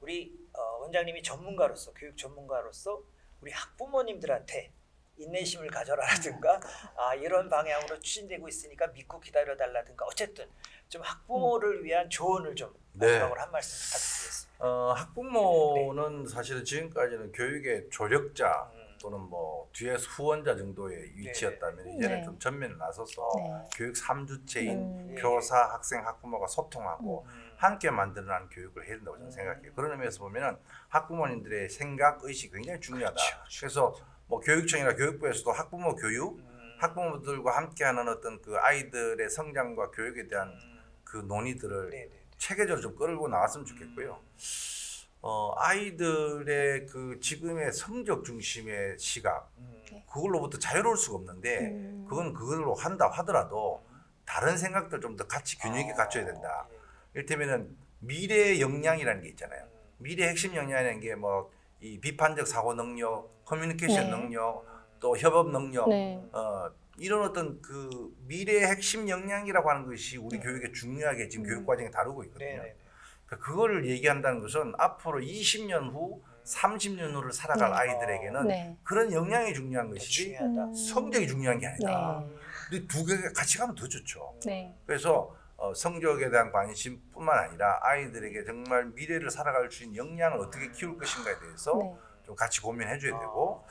우리 원장님이 전문가로서 교육 전문가로서 우리 학부모님들한테 인내심을 가져라라든가 이런 방향으로 추진되고 있으니까 믿고 기다려달라든가 어쨌든 좀 학부모를 위한 조언을 좀 마지막으로 한 말씀 부탁드리겠습니다. 학부모는 사실은 지금까지는 교육의 조력자 또는 뭐 뒤에서 후원자 정도의 위치였다면 이제는 네. 좀 전면에 나서서 네. 교육 3주체인 네. 교사, 학생, 학부모가 소통하고 함께 만드는 교육을 해야 된다고 저는 생각해요. 그런 의미에서 보면은 학부모님들의 생각, 의식이 굉장히 중요하다. 그렇죠. 그래서 뭐 교육청이나 교육부에서도 학부모 교육, 학부모들과 함께하는 어떤 그 아이들의 성장과 교육에 대한 그 논의들을 네네. 체계적으로 좀 끌고 나왔으면 좋겠고요. 아이들의 그 지금의 성적 중심의 시각, 그걸로부터 자유로울 수가 없는데 그건 그걸로 한다 하더라도 다른 생각들 좀 더 같이 균형 있게 갖춰야 된다. 이를테면은 미래 역량이라는 게 있잖아요. 미래 핵심 역량이라는 게 뭐 이 비판적 사고 능력, 커뮤니케이션 네. 능력, 또 협업 능력, 네. 이런 어떤 그 미래의 핵심 역량이라고 하는 것이 우리 교육에 중요하게 지금 교육 과정에 다루고 있거든요. 네네. 그러니까 그거를 얘기한다는 것은 앞으로 20년 후, 30년 후를 살아갈 네. 아이들에게는 네. 그런 역량이 중요한 더 것이지 중요하다. 성적이 중요한 게 아니다. 네. 근데 두 개가 같이 가면 더 좋죠. 네. 그래서 성적에 대한 관심뿐만 아니라 아이들에게 정말 미래를 살아갈 수 있는 역량을 어떻게 키울 것인가에 대해서 네. 좀 같이 고민해 줘야 되고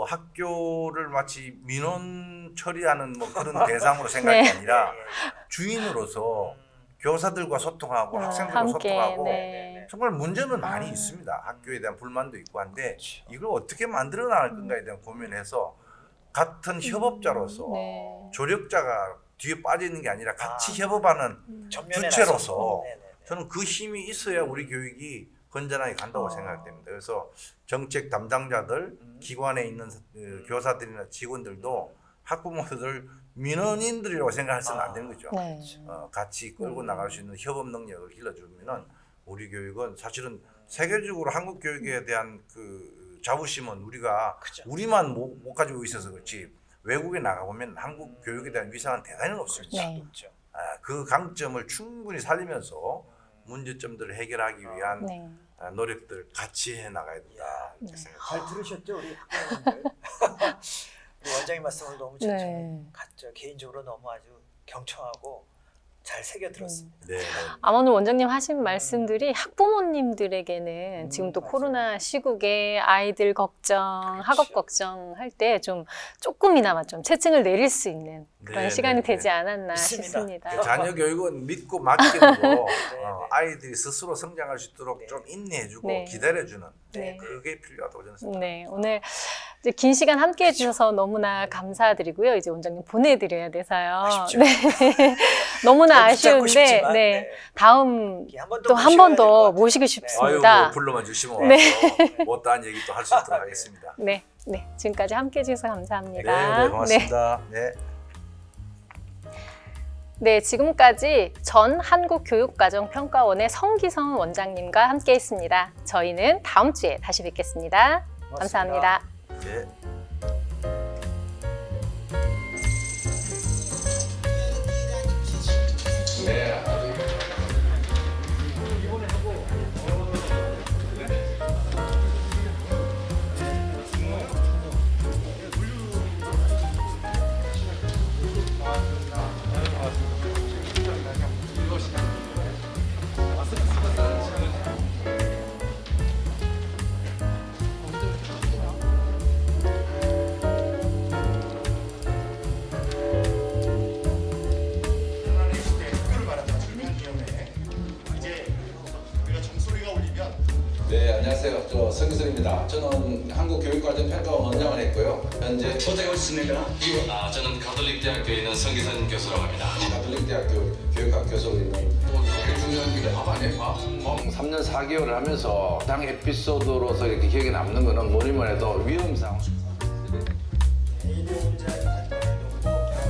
학교를 마치 민원 처리하는 뭐 그런 대상으로 생각이 네. 아니라 예, 예. 주인으로서 교사들과 소통하고 학생들과 함께. 소통하고 네. 정말 문제는 많이 있습니다. 학교에 대한 불만도 있고 한데 그렇죠. 이걸 어떻게 만들어 나갈 건가에 대한 고민해서 같은 협업자로서 네. 조력자가 뒤에 빠져 있는 게 아니라 같이 협업하는 전면에 주체로서 나서서. 네네네. 저는 그 힘이 있어야 우리 교육이 건전하게 간다고 생각됩니다. 그래서 정책 담당자들, 기관에 있는 교사들이나 직원들도 학부모들 민원인들이라고 생각해서는 안 되는 거죠. 네. 같이 끌고 나갈 수 있는 협업 능력을 길러주면은 우리 교육은 사실은 세계적으로 한국 교육에 대한 그 자부심은 우리가 그죠. 우리만 못 가지고 있어서 그렇지 외국에 나가보면 한국 교육에 대한 위상은 대단히 높습니다. 네. 높죠. 그 강점을 충분히 살리면서 문제점들을 해결하기 위한 네. 노력들 같이 해 나가야 된다. 네. 이렇게 생각합니다. 잘 들으셨죠 우리 학부모님들? 우리 원장님 말씀을 너무 네. 저는 개인적으로 너무 아주 경청하고 잘 새겨 들었습니다. 네. 아마 오늘 원장님 하신 말씀들이 학부모님들에게는 지금 또 맞아요. 코로나 시국에 아이들 걱정, 학업 걱정할 때 좀 조금이나마 좀 체증을 내릴 수 있는 그런 네, 시간이 네, 되지 네. 않았나 있습니다. 싶습니다. 그 자녀 교육은 믿고 맡기고 네. 아이들이 스스로 성장할 수 있도록 네. 좀 인내해주고 네. 기다려주는 네. 그게 필요하다고 저는 생각합니다. 네, 오늘 이제 긴 시간 함께 해주셔서 너무나 감사드리고요. 이제 원장님 보내드려야 돼서요. 아쉽죠. 네. 너무나 더 붙잡고 아쉬운데, 싶지만, 네. 다음 한번 또 한 번 더 모셔야 모시고 아유, 싶습니다. 뭐 불러만 주시면 네. 와서 못다한 얘기 또 할 수 있도록 하겠습니다. 네, 네. 지금까지 함께 해주셔서 네, 감사합니다. 네, 고맙습니다. 네. 네, 지금까지 전 한국교육과정평가원의 성기성 원장님과 함께했습니다. 저희는 다음 주에 다시 뵙겠습니다. 감사합니다. 네. 네, 안녕하세요. 저 성기선입니다. 저는 한국교육과정평가원 원장을 했고요. 현재 초대했습니다. 저는 가톨릭대학교에 있는 성기선 교수라고 합니다. 가톨릭대학교 교육학 교수로 있는 또 되게 중요한 게 밥 아니에요? 밥? 3년 4개월을 하면서 가장 에피소드로서 이렇게 기억에 남는 거는 뭐니면 해도 위험상 AD 혼자 가지고 있는 경우도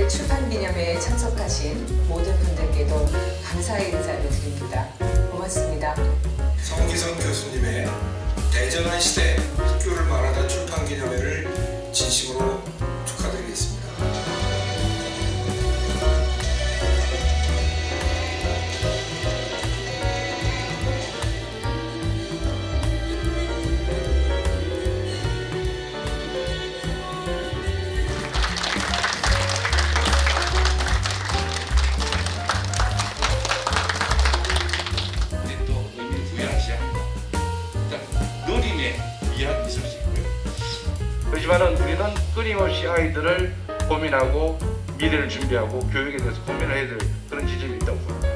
오늘 출판 기념회에 참석하신 모든 분들께도 감사의 인사를 드립니다. 고맙습니다. 성기성 교수님의 대전한 시대 학교를 말하다 출판기념회를 진심으로 축하드리겠습니다. 우리 또 의미 부여하셔야 합니다. 일단 느림의 이야기 있을 수 있고요. 그렇지만은 우리는 끊임없이 아이들을 고민하고 미래를 준비하고 교육에 대해서 고민을 해야 될 그런 지점이 있다고 봅니다.